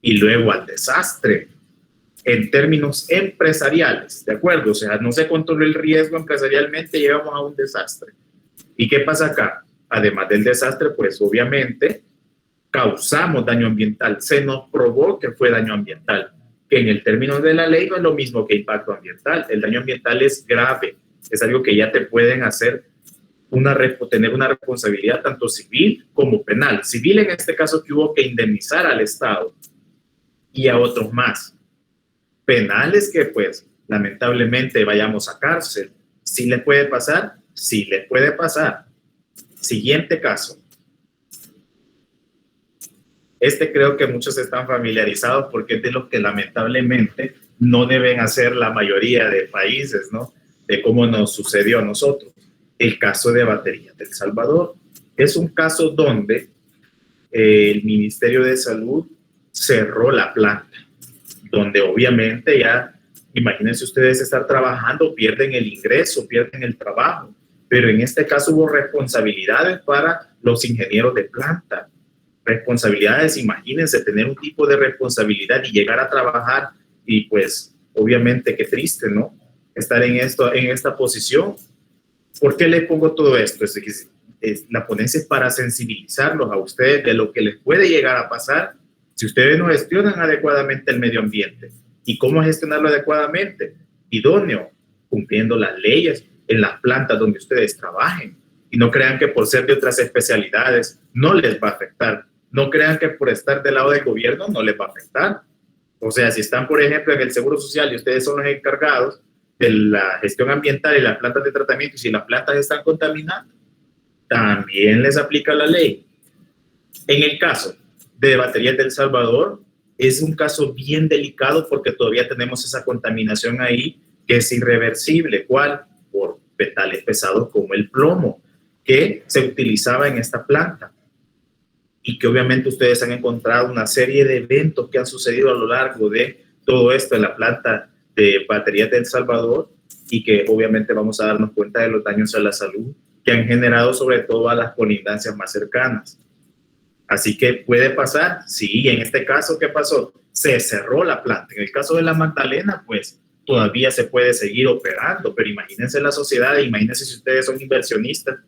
y luego al desastre en términos empresariales, ¿de acuerdo? O sea, no se controló el riesgo empresarialmente, llegamos a un desastre. ¿Y qué pasa acá? Además del desastre, pues obviamente causamos daño ambiental, se nos probó que fue daño ambiental, que en el término de la ley no es lo mismo que impacto ambiental. El daño ambiental es grave, es algo que ya te pueden hacer tener una responsabilidad tanto civil como penal. Civil en este caso que hubo que indemnizar al Estado y a otros más. Penales que pues lamentablemente vayamos a cárcel. ¿Sí le puede pasar? Sí le puede pasar. Siguiente caso. Este creo que muchos están familiarizados porque es de los que lamentablemente no deben hacer la mayoría de países, ¿no? De cómo nos sucedió a nosotros. El caso de Baterías del Salvador es un caso donde el Ministerio de Salud cerró la planta, donde obviamente ya, imagínense ustedes estar trabajando, pierden el ingreso, pierden el trabajo, pero en este caso hubo responsabilidades para los ingenieros de planta, responsabilidades, imagínense tener un tipo de responsabilidad y llegar a trabajar y pues obviamente qué triste, ¿no? Estar en esta posición. ¿Por qué les pongo todo esto? La ponencia es para sensibilizarlos a ustedes de lo que les puede llegar a pasar si ustedes no gestionan adecuadamente el medio ambiente. ¿Y cómo gestionarlo adecuadamente? Idóneo, cumpliendo las leyes en las plantas donde ustedes trabajen. Y no crean que por ser de otras especialidades no les va a afectar. No crean que por estar del lado del gobierno no les va a afectar. O sea, si están, por ejemplo, en el Seguro Social y ustedes son los encargados de la gestión ambiental y las plantas de tratamiento, y si las plantas están contaminando, también les aplica la ley. En el caso de Baterías del Salvador, es un caso bien delicado porque todavía tenemos esa contaminación ahí que es irreversible. ¿Cuál? Por metales pesados como el plomo, que se utilizaba en esta planta. Y que obviamente ustedes han encontrado una serie de eventos que han sucedido a lo largo de todo esto en la planta de Baterías del Salvador y que obviamente vamos a darnos cuenta de los daños a la salud que han generado sobre todo a las colindancias más cercanas. Así que puede pasar, sí, en este caso, ¿qué pasó? Se cerró la planta. En el caso de La Magdalena, pues todavía se puede seguir operando, pero imagínense la sociedad, imagínense si ustedes son inversionistas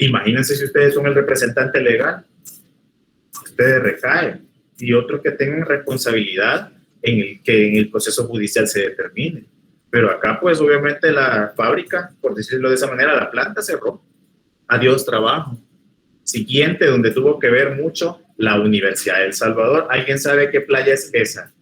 Imagínense si ustedes son el representante legal, ustedes recaen, y otros que tengan responsabilidad en el que en el proceso judicial se determine. Pero acá, pues, obviamente la fábrica, por decirlo de esa manera, la planta cerró. Adiós trabajo. Siguiente, donde tuvo que ver mucho, la Universidad de El Salvador. ¿Alguien sabe qué playa es esa?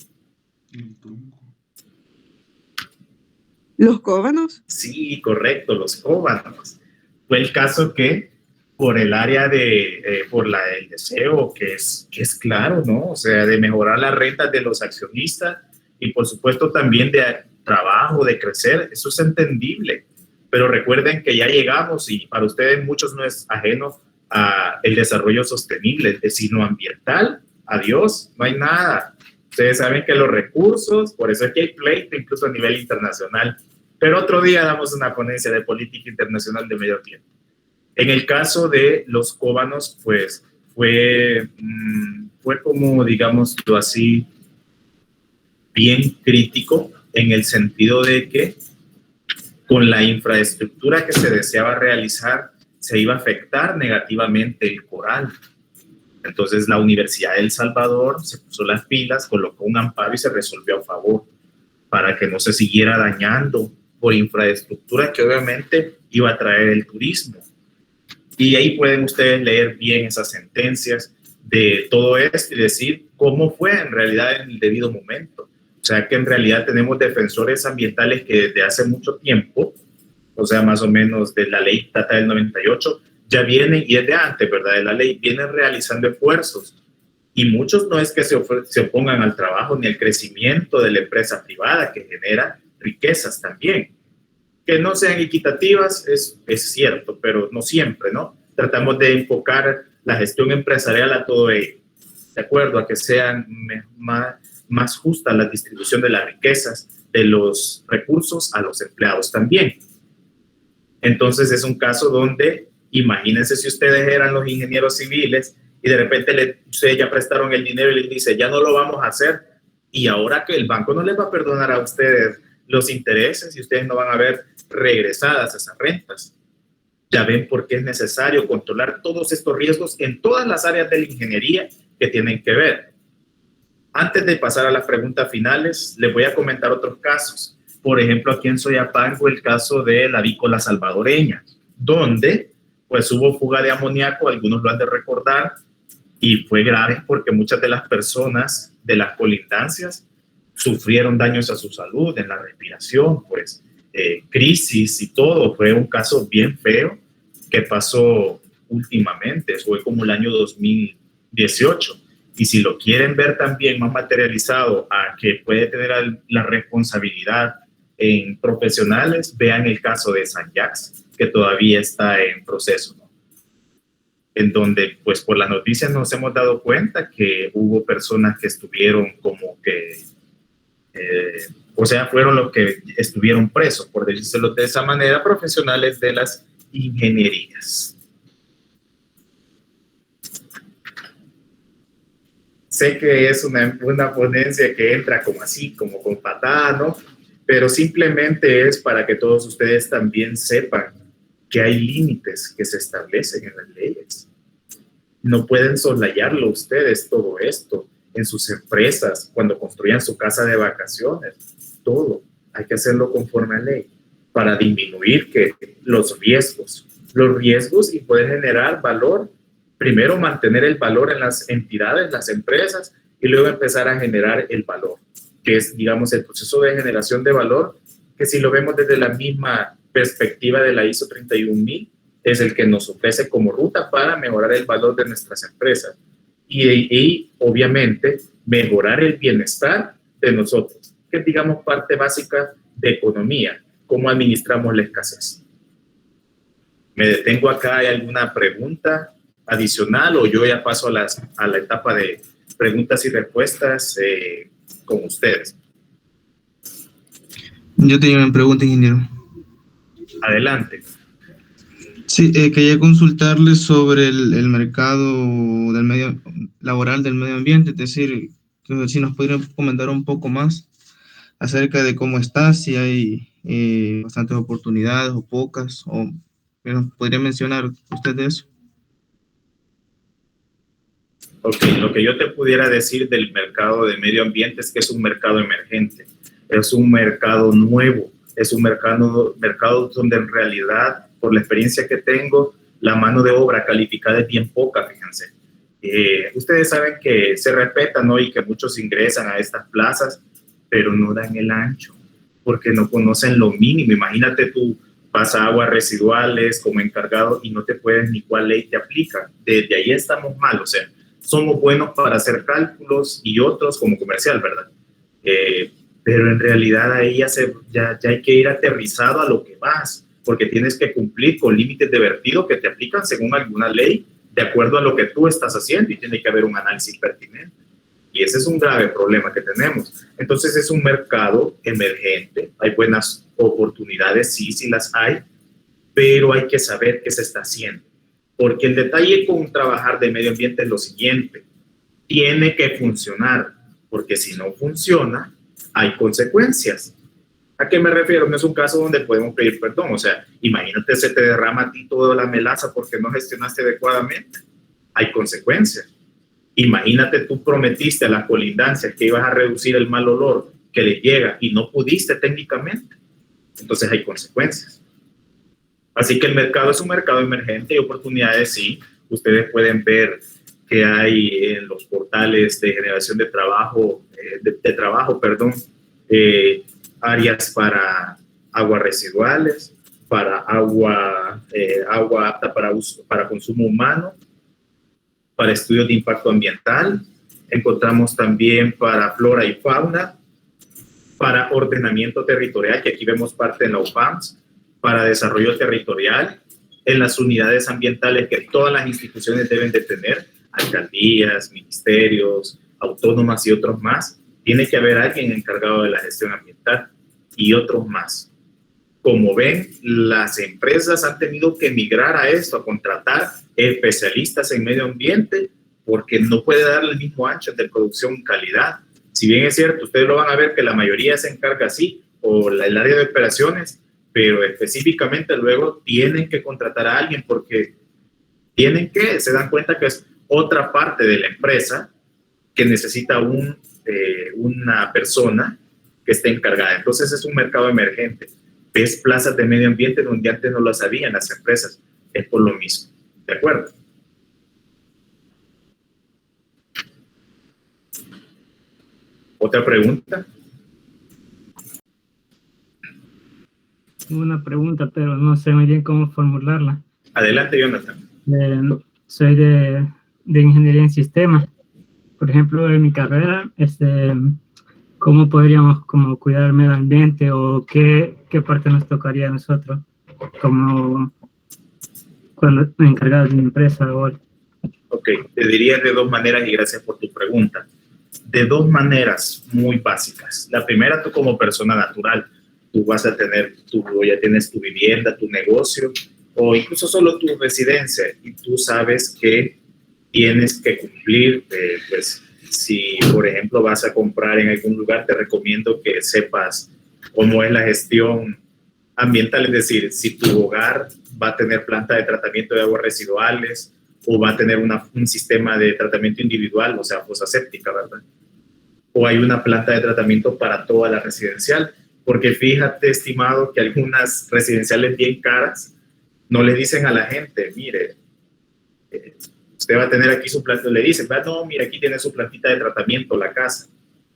¿Los Cóbanos? Sí, correcto, los Cóbanos. Fue el caso que por el área de, por el deseo, que es claro, ¿no? O sea, de mejorar las rentas de los accionistas y por supuesto también de trabajo, de crecer, eso es entendible. Pero recuerden que ya llegamos y para ustedes muchos no es ajeno a el desarrollo sostenible, sino ambiental. Adiós, no hay nada. Ustedes saben que los recursos, por eso es que hay pleito incluso a nivel internacional. Pero otro día damos una ponencia de política internacional de medio tiempo. En el caso de los Cóbanos, pues fue como, digamos así, bien crítico en el sentido de que con la infraestructura que se deseaba realizar se iba a afectar negativamente el coral. Entonces la Universidad de El Salvador se puso las pilas, colocó un amparo y se resolvió a favor para que no se siguiera dañando por infraestructura que obviamente iba a traer el turismo. Y ahí pueden ustedes leer bien esas sentencias de todo esto y decir cómo fue en realidad en el debido momento. O sea que en realidad tenemos defensores ambientales que desde hace mucho tiempo, o sea, más o menos de la ley data del 98, ya vienen, y es de antes, ¿verdad? De la ley, vienen realizando esfuerzos. Y muchos no es que se opongan al trabajo ni al crecimiento de la empresa privada que genera riquezas también. Que no sean equitativas es cierto, pero no siempre, ¿no? Tratamos de enfocar la gestión empresarial a todo ello, de acuerdo a que sean más justa la distribución de las riquezas, de los recursos a los empleados también. Entonces es un caso donde, imagínense si ustedes eran los ingenieros civiles y de repente ustedes ya prestaron el dinero y les dice, ya no lo vamos a hacer, y ahora que el banco no les va a perdonar a ustedes los intereses y ustedes no van a ver regresadas esas rentas. Ya ven por qué es necesario controlar todos estos riesgos en todas las áreas de la ingeniería que tienen que ver. Antes de pasar a las preguntas finales, les voy a comentar otros casos. Por ejemplo, aquí en Soyapango, el caso de la avícola salvadoreña, donde pues hubo fuga de amoníaco, algunos lo han de recordar, y fue grave porque muchas de las personas de las colindancias sufrieron daños a su salud, en la respiración, pues crisis y todo. Fue un caso bien feo que pasó últimamente, fue como el año 2018. Y si lo quieren ver también más materializado a que puede tener la responsabilidad en profesionales, vean el caso de San Jacques, que todavía está en proceso, ¿no? En donde, pues por las noticias nos hemos dado cuenta que hubo personas que estuvieron como que, o sea, fueron los que estuvieron presos, por decirlo de esa manera, profesionales de las ingenierías. Sé que es una ponencia que entra como así, como con patada, ¿no? Pero simplemente es para que todos ustedes también sepan que hay límites que se establecen en las leyes. No pueden soslayarlo ustedes todo esto en sus empresas, cuando construyan su casa de vacaciones. Todo hay que hacerlo conforme a ley para disminuir los riesgos y poder generar valor. Primero mantener el valor en las entidades, las empresas, y luego empezar a generar el valor, que es, digamos, el proceso de generación de valor, que si lo vemos desde la misma perspectiva de la ISO 31000, es el que nos ofrece como ruta para mejorar el valor de nuestras empresas y obviamente mejorar el bienestar de nosotros, que es, digamos, parte básica de economía, cómo administramos la escasez. Me detengo acá. ¿Hay alguna pregunta adicional o yo ya paso a la etapa de preguntas y respuestas con ustedes? Yo tenía una pregunta, ingeniero. Adelante. Sí, quería consultarle sobre el mercado laboral del medio ambiente, es decir, si nos pudieran comentar un poco más acerca de cómo está, si hay bastantes oportunidades o pocas, o ¿Qué nos podría mencionar usted de eso? Ok, lo que yo te pudiera decir del mercado de medio ambiente es que es un mercado emergente, es un mercado nuevo, es un mercado donde en realidad, por la experiencia que tengo, la mano de obra calificada es bien poca, fíjense. Ustedes saben que se respetan, ¿no? Y que muchos ingresan a estas plazas, pero no dan el ancho, porque no conocen lo mínimo. Imagínate tú, vas a aguas residuales como encargado y no te puedes ni cuál ley te aplica. Desde ahí estamos mal, o sea, somos buenos para hacer cálculos y otros como comercial, ¿verdad? Pero en realidad ahí ya hay que ir aterrizado a lo que vas, porque tienes que cumplir con límites de vertido que te aplican según alguna ley, de acuerdo a lo que tú estás haciendo, y tiene que haber un análisis pertinente. Y ese es un grave problema que tenemos. Entonces es un mercado emergente, hay buenas oportunidades, sí las hay, pero hay que saber qué se está haciendo. Porque el detalle con trabajar de medio ambiente es lo siguiente: tiene que funcionar, porque si no funciona, hay consecuencias. ¿A qué me refiero? No es un caso donde podemos pedir perdón. O sea, imagínate, se te derrama a ti toda la melaza porque no gestionaste adecuadamente. Hay consecuencias. Imagínate, tú prometiste a las colindancias que ibas a reducir el mal olor que les llega y no pudiste técnicamente. Entonces hay consecuencias. Así que el mercado es un mercado emergente y oportunidades, sí. Ustedes pueden ver que hay en los portales de generación de trabajo, áreas para aguas residuales, para agua apta para consumo humano, para estudios de impacto ambiental. Encontramos también para flora y fauna, para ordenamiento territorial, que aquí vemos parte en la UPAMS, para desarrollo territorial, en las unidades ambientales que todas las instituciones deben de tener, alcaldías, ministerios, autónomas y otros más. Tiene que haber alguien encargado de la gestión ambiental y otros más. Como ven, las empresas han tenido que migrar a esto, a contratar especialistas en medio ambiente, porque no puede darle el mismo ancho de producción y calidad. Si bien es cierto, ustedes lo van a ver que la mayoría se encarga así, o el área de operaciones, pero específicamente luego tienen que contratar a alguien porque se dan cuenta que es otra parte de la empresa que necesita una persona que esté encargada. Entonces es un mercado emergente. Ves plazas de medio ambiente donde antes no lo sabían las empresas. Es por lo mismo. ¿De acuerdo? ¿Otra pregunta? Tengo una pregunta, pero no sé muy bien cómo formularla. Adelante, Jonathan. Soy de ingeniería en sistemas. Por ejemplo, en mi carrera, ¿cómo podríamos cuidar el medio ambiente o qué parte nos tocaría a nosotros como cuando encargados de una empresa? Ok, te diría de dos maneras y gracias por tu pregunta. De dos maneras muy básicas. La primera, tú como persona natural, tú vas a tener, ya tienes tu vivienda, tu negocio o incluso solo tu residencia y tú sabes que tienes que cumplir, pues si por ejemplo vas a comprar en algún lugar, te recomiendo que sepas cómo es la gestión ambiental, es decir, si tu hogar va a tener planta de tratamiento de aguas residuales o va a tener un sistema de tratamiento individual, o sea, fosa séptica, ¿verdad? O hay una planta de tratamiento para toda la residencial, porque fíjate, estimado, que algunas residenciales bien caras no le dicen a la gente, mire, usted va a tener aquí su planta, le dicen, no, mira, aquí tiene su plantita de tratamiento, la casa.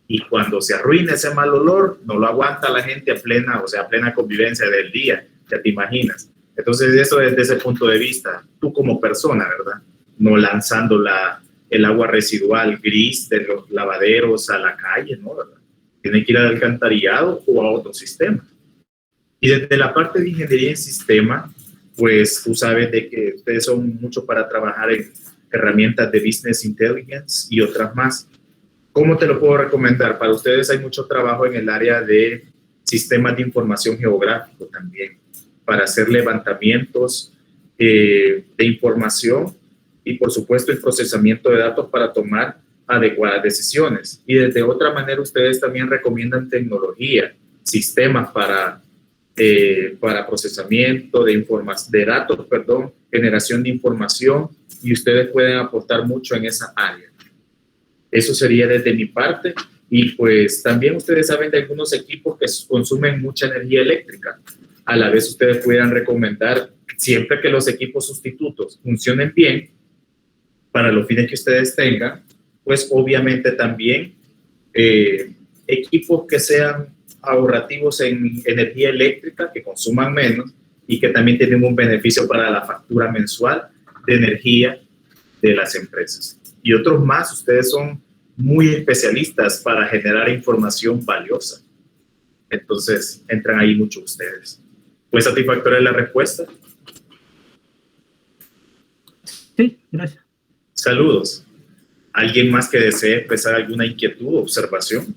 Y cuando se arruina ese mal olor, no lo aguanta la gente a plena convivencia del día, ya te imaginas. Entonces, eso desde ese punto de vista, tú como persona, ¿verdad? No lanzando el agua residual gris de los lavaderos a la calle, ¿no? ¿Verdad? Tiene que ir al alcantarillado o a otro sistema. Y desde la parte de ingeniería en sistema, pues tú sabes de que ustedes son mucho para trabajar en herramientas de Business Intelligence y otras más. ¿Cómo te lo puedo recomendar? Para ustedes hay mucho trabajo en el área de sistemas de información geográfico también, para hacer levantamientos de información y, por supuesto, el procesamiento de datos para tomar adecuadas decisiones. Y de otra manera, ustedes también recomiendan tecnología, sistemas para para procesamiento de datos, generación de información, y ustedes pueden aportar mucho en esa área. Eso sería desde mi parte. Y pues también ustedes saben de algunos equipos que consumen mucha energía eléctrica. A la vez ustedes pudieran recomendar, siempre que los equipos sustitutos funcionen bien para los fines que ustedes tengan, pues obviamente también equipos que sean ahorrativos en energía eléctrica, que consuman menos y que también tienen un beneficio para la factura mensual de energía de las empresas. Y otros más, ustedes son muy especialistas para generar información valiosa. Entonces, entran ahí mucho ustedes. ¿Fue satisfactoria la respuesta? Sí, gracias. Saludos. ¿Alguien más que desee expresar alguna inquietud o observación?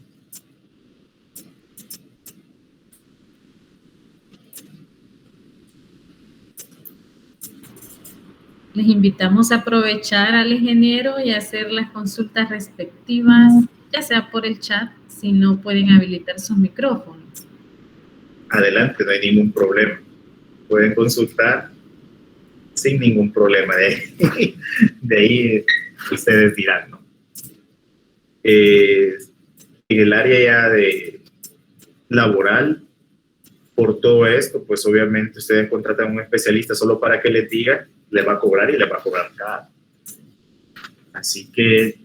Les invitamos a aprovechar al ingeniero y hacer las consultas respectivas, ya sea por el chat, si no pueden habilitar sus micrófonos. Adelante, no hay ningún problema. Pueden consultar sin ningún problema. De ahí ustedes dirán, ¿no? En el área ya de laboral, por todo esto, pues obviamente ustedes contratan a un especialista solo para que les diga, le va a cobrar y le va a cobrar caro. Así que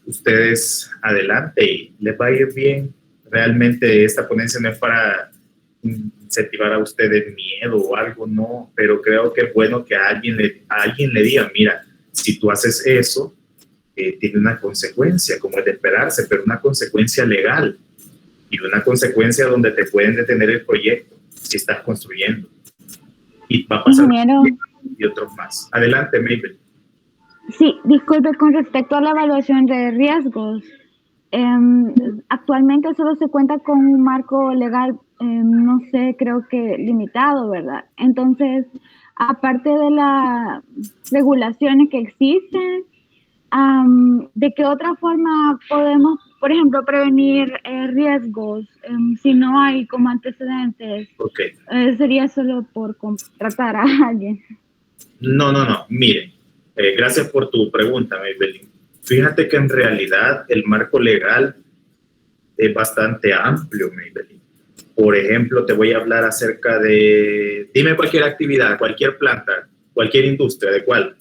ustedes adelante y les va a ir bien. Realmente esta ponencia no es para incentivar a ustedes miedo o algo, no, pero creo que es bueno que a alguien le diga, mira, si tú haces eso, tiene una consecuencia, como es de esperarse, pero una consecuencia legal y una consecuencia donde te pueden detener el proyecto si estás construyendo. Y va a pasar y otros más. Adelante, Mabel. Sí, disculpe, con respecto a la evaluación de riesgos, actualmente solo se cuenta con un marco legal, no sé, creo que limitado, ¿verdad? Entonces, aparte de las regulaciones que existen, ¿de qué otra forma podemos, por ejemplo, prevenir riesgos si no hay como antecedentes? Okay. Sería solo por contratar a alguien. No. Miren, gracias por tu pregunta, Maybelline. Fíjate que en realidad el marco legal es bastante amplio, Maybelline. Por ejemplo, te voy a hablar acerca de, dime cualquier actividad, cualquier planta, cualquier industria, ¿de cuál?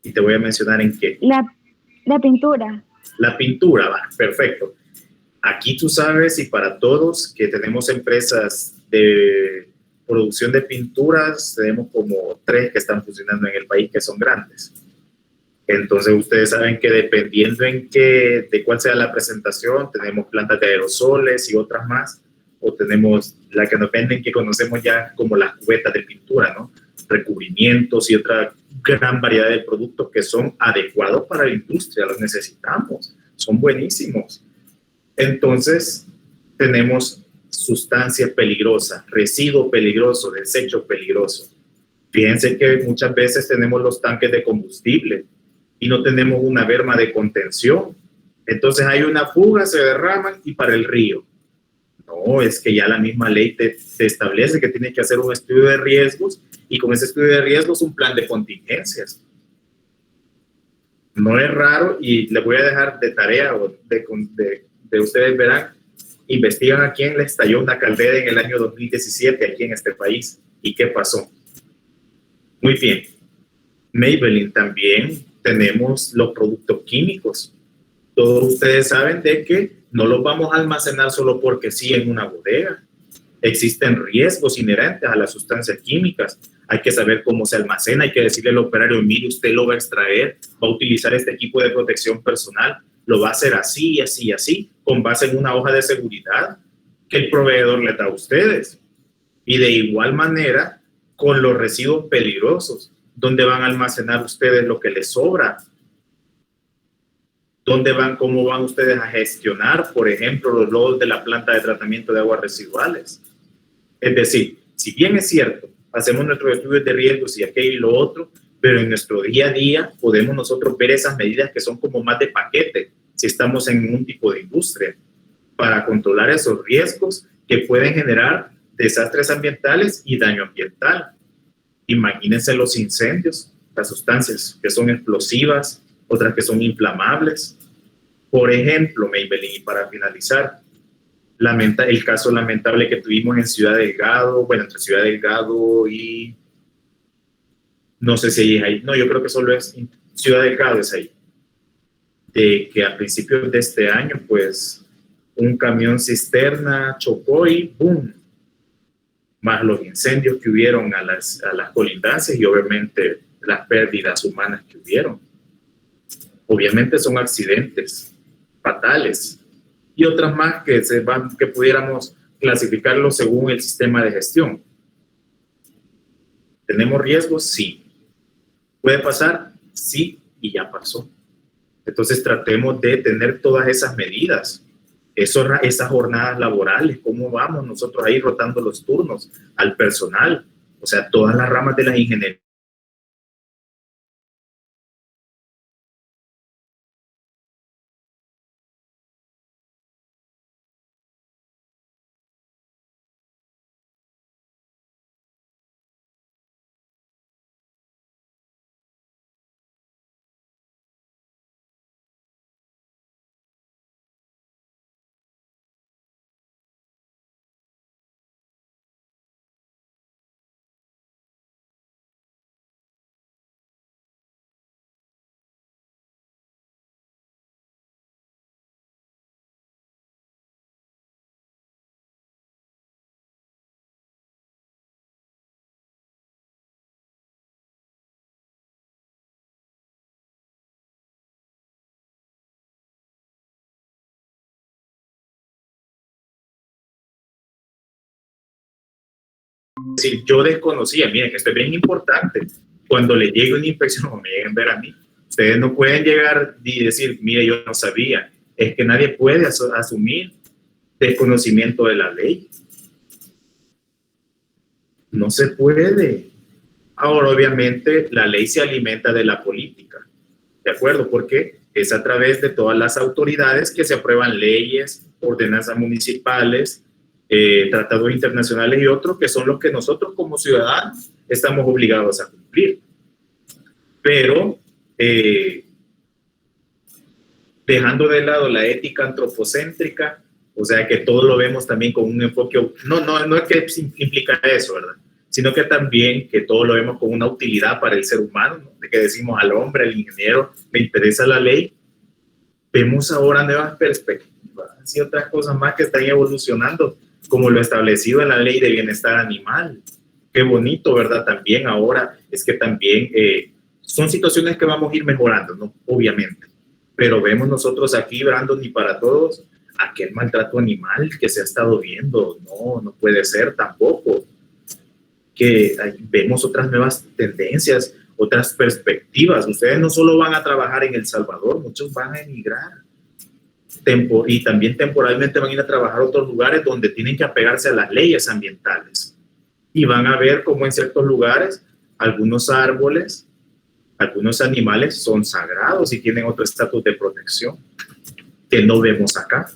Y te voy a mencionar en qué. La pintura. La pintura, va, perfecto. Aquí tú sabes, y para todos, que tenemos empresas de producción de pinturas, tenemos como 3 que están funcionando en el país que son grandes. Entonces ustedes saben que dependiendo de cuál sea la presentación, tenemos plantas de aerosoles y otras más, o tenemos la que nos venden, que conocemos ya como las cubetas de pintura, ¿no? Recubrimientos y otra gran variedad de productos que son adecuados para la industria, los necesitamos, son buenísimos. Entonces tenemos sustancias peligrosas, residuos peligrosos, desechos peligrosos. Fíjense que muchas veces tenemos los tanques de combustible y no tenemos una berma de contención. Entonces hay una fuga, se derraman y para el río. No, es que ya la misma ley te establece que tienes que hacer un estudio de riesgos y con ese estudio de riesgos un plan de contingencias. No es raro y les voy a dejar de tarea o de ustedes verán, investigan a quién le estalló una caldera en el año 2017 aquí en este país y qué pasó. Muy bien. Maybelline, también tenemos los productos químicos. Todos ustedes saben de que no los vamos a almacenar solo porque sí en una bodega. Existen riesgos inherentes a las sustancias químicas. Hay que saber cómo se almacena, hay que decirle al operario, mire, usted lo va a extraer, va a utilizar este equipo de protección personal, lo va a hacer así, así, así, con base en una hoja de seguridad que el proveedor le da a ustedes. Y de igual manera, con los residuos peligrosos, ¿dónde van a almacenar ustedes lo que les sobra? ¿Cómo van ustedes a gestionar, por ejemplo, los lodos de la planta de tratamiento de aguas residuales? Es decir, si bien es cierto, hacemos nuestros estudios de riesgos y aquello y lo otro, pero en nuestro día a día podemos nosotros ver esas medidas que son como más de paquete, si estamos en un tipo de industria, para controlar esos riesgos que pueden generar desastres ambientales y daño ambiental. Imagínense los incendios, las sustancias que son explosivas, otras que son inflamables. Por ejemplo, Maybelline, y para finalizar, el caso lamentable que tuvimos en Ciudad Delgado, bueno, entre Ciudad Delgado y no sé si es ahí, no, yo creo que solo es Ciudad Delgado, es ahí, de que a principios de este año, pues, un camión cisterna chocó y ¡boom! Más los incendios que hubieron a las colindancias y obviamente las pérdidas humanas que hubieron. Obviamente son accidentes fatales y otras más que pudiéramos clasificarlo según el sistema de gestión. ¿Tenemos riesgos? Sí. ¿Puede pasar? Sí, y ya pasó. Entonces tratemos de tener todas esas medidas, esas jornadas laborales, cómo vamos nosotros ahí rotando los turnos al personal, o sea, todas las ramas de la ingeniería. Es decir, yo desconocía, miren, que esto es bien importante, cuando le llegue una inspección o me lleguen a ver a mí, ustedes no pueden llegar y decir, mire, yo no sabía, es que nadie puede asumir desconocimiento de la ley. No se puede. Ahora, obviamente, la ley se alimenta de la política, ¿de acuerdo? Porque es a través de todas las autoridades que se aprueban leyes, ordenanzas municipales, tratados internacionales y otros que son los que nosotros como ciudadanos estamos obligados a cumplir. Pero dejando de lado la ética antropocéntrica, o sea que todo lo vemos también con un enfoque, no es que implica eso, ¿verdad? Sino que también que todo lo vemos con una utilidad para el ser humano, ¿no? De que decimos al hombre, al ingeniero, me interesa la ley, vemos ahora nuevas perspectivas y otras cosas más que están evolucionando, como lo establecido en la ley de bienestar animal. Qué bonito, ¿verdad? También ahora es que también son situaciones que vamos a ir mejorando, ¿no? Obviamente. Pero vemos nosotros aquí, Brandon, y para todos, aquel maltrato animal que se ha estado viendo. No puede ser tampoco. Que vemos otras nuevas tendencias, otras perspectivas. Ustedes no solo van a trabajar en El Salvador, muchos van a emigrar. Y también temporalmente van a ir a trabajar a otros lugares donde tienen que apegarse a las leyes ambientales. Y van a ver cómo en ciertos lugares algunos árboles, algunos animales son sagrados y tienen otro estatus de protección que no vemos acá.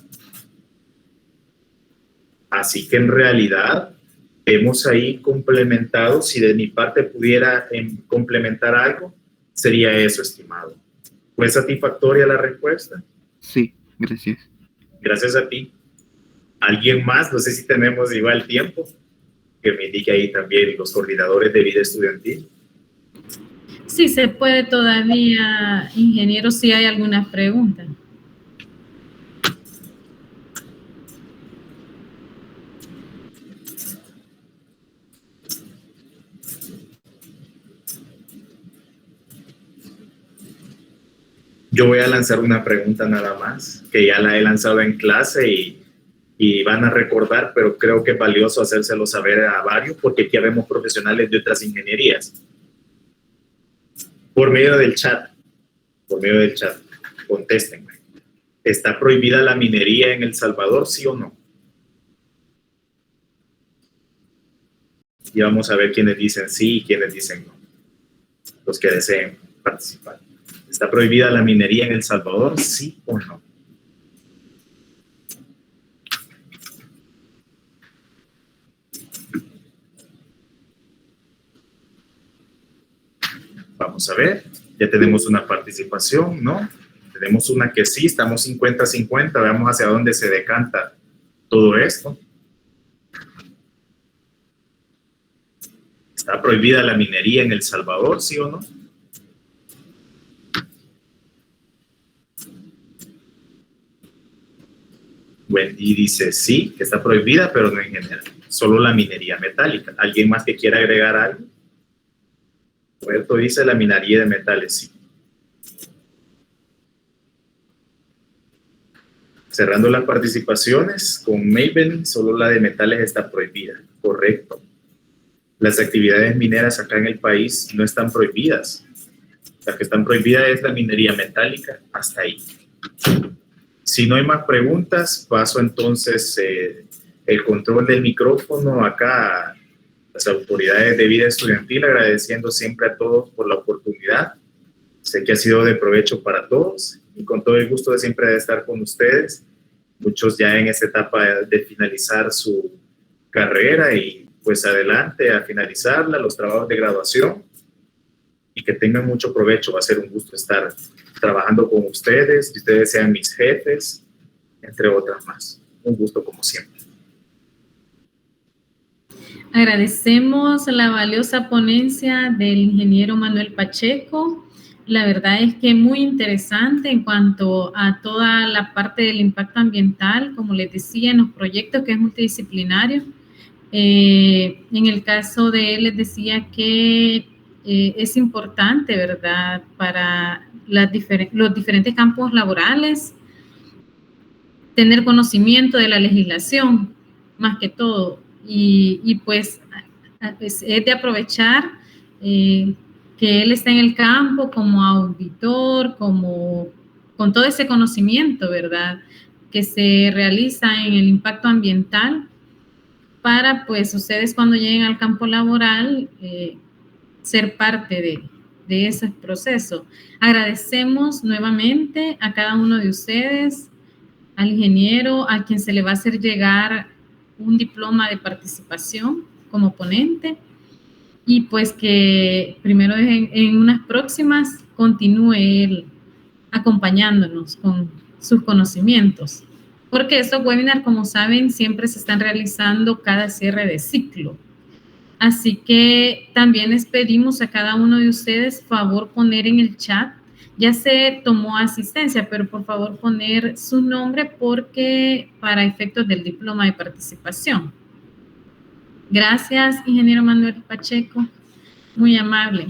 Así que en realidad hemos ahí complementado, si de mi parte pudiera complementar algo, sería eso, estimado. ¿Fue satisfactoria la respuesta? Sí, gracias. Gracias a ti. ¿Alguien más? No sé si tenemos igual tiempo, que me indique ahí también los coordinadores de vida estudiantil. Sí, se puede todavía, ingeniero, si hay algunas preguntas. Yo voy a lanzar una pregunta nada más, que ya la he lanzado en clase y van a recordar, pero creo que es valioso hacérselo saber a varios, porque aquí vemos profesionales de otras ingenierías. Por medio del chat, contéstenme. ¿Está prohibida la minería en El Salvador, sí o no? Y vamos a ver quiénes dicen sí y quiénes dicen no. Los que deseen participar. ¿Está prohibida la minería en El Salvador, sí o no? Vamos a ver, ya tenemos una participación, ¿no? Tenemos una que sí, estamos 50-50, veamos hacia dónde se decanta todo esto. ¿Está prohibida la minería en El Salvador, sí o no? Wendy dice sí, que está prohibida, pero no en general. Solo la minería metálica. ¿Alguien más que quiera agregar algo? Roberto dice la minería de metales, sí. Cerrando las participaciones, con Maven, solo la de metales está prohibida. Correcto. Las actividades mineras acá en el país no están prohibidas. La que están prohibidas es la minería metálica, hasta ahí. Si no hay más preguntas, paso entonces el control del micrófono acá a las autoridades de vida estudiantil, agradeciendo siempre a todos por la oportunidad. Sé que ha sido de provecho para todos y con todo el gusto de siempre de estar con ustedes. Muchos ya en esta etapa de finalizar su carrera y pues adelante a finalizarla, los trabajos de graduación, y que tengan mucho provecho. Va a ser un gusto estar trabajando con ustedes, que ustedes sean mis jefes, entre otras más. Un gusto como siempre. Agradecemos la valiosa ponencia del ingeniero Manuel Pacheco. La verdad es que muy interesante en cuanto a toda la parte del impacto ambiental, como les decía, en los proyectos, que es multidisciplinario. En el caso de él, les decía que es importante, ¿verdad?, para los diferentes campos laborales, tener conocimiento de la legislación, más que todo, y pues es de aprovechar que él está en el campo como auditor, con todo ese conocimiento, ¿verdad?, que se realiza en el impacto ambiental, para pues ustedes cuando lleguen al campo laboral ser parte de ese proceso. Agradecemos nuevamente a cada uno de ustedes, al ingeniero, a quien se le va a hacer llegar un diploma de participación como ponente, y pues que primero en unas próximas continúe él acompañándonos con sus conocimientos, porque estos webinars, como saben, siempre se están realizando cada cierre de ciclo. Así que también les pedimos a cada uno de ustedes, favor, poner en el chat, ya se tomó asistencia, pero por favor poner su nombre, porque para efectos del diploma de participación. Gracias, ingeniero Manuel Pacheco, muy amable.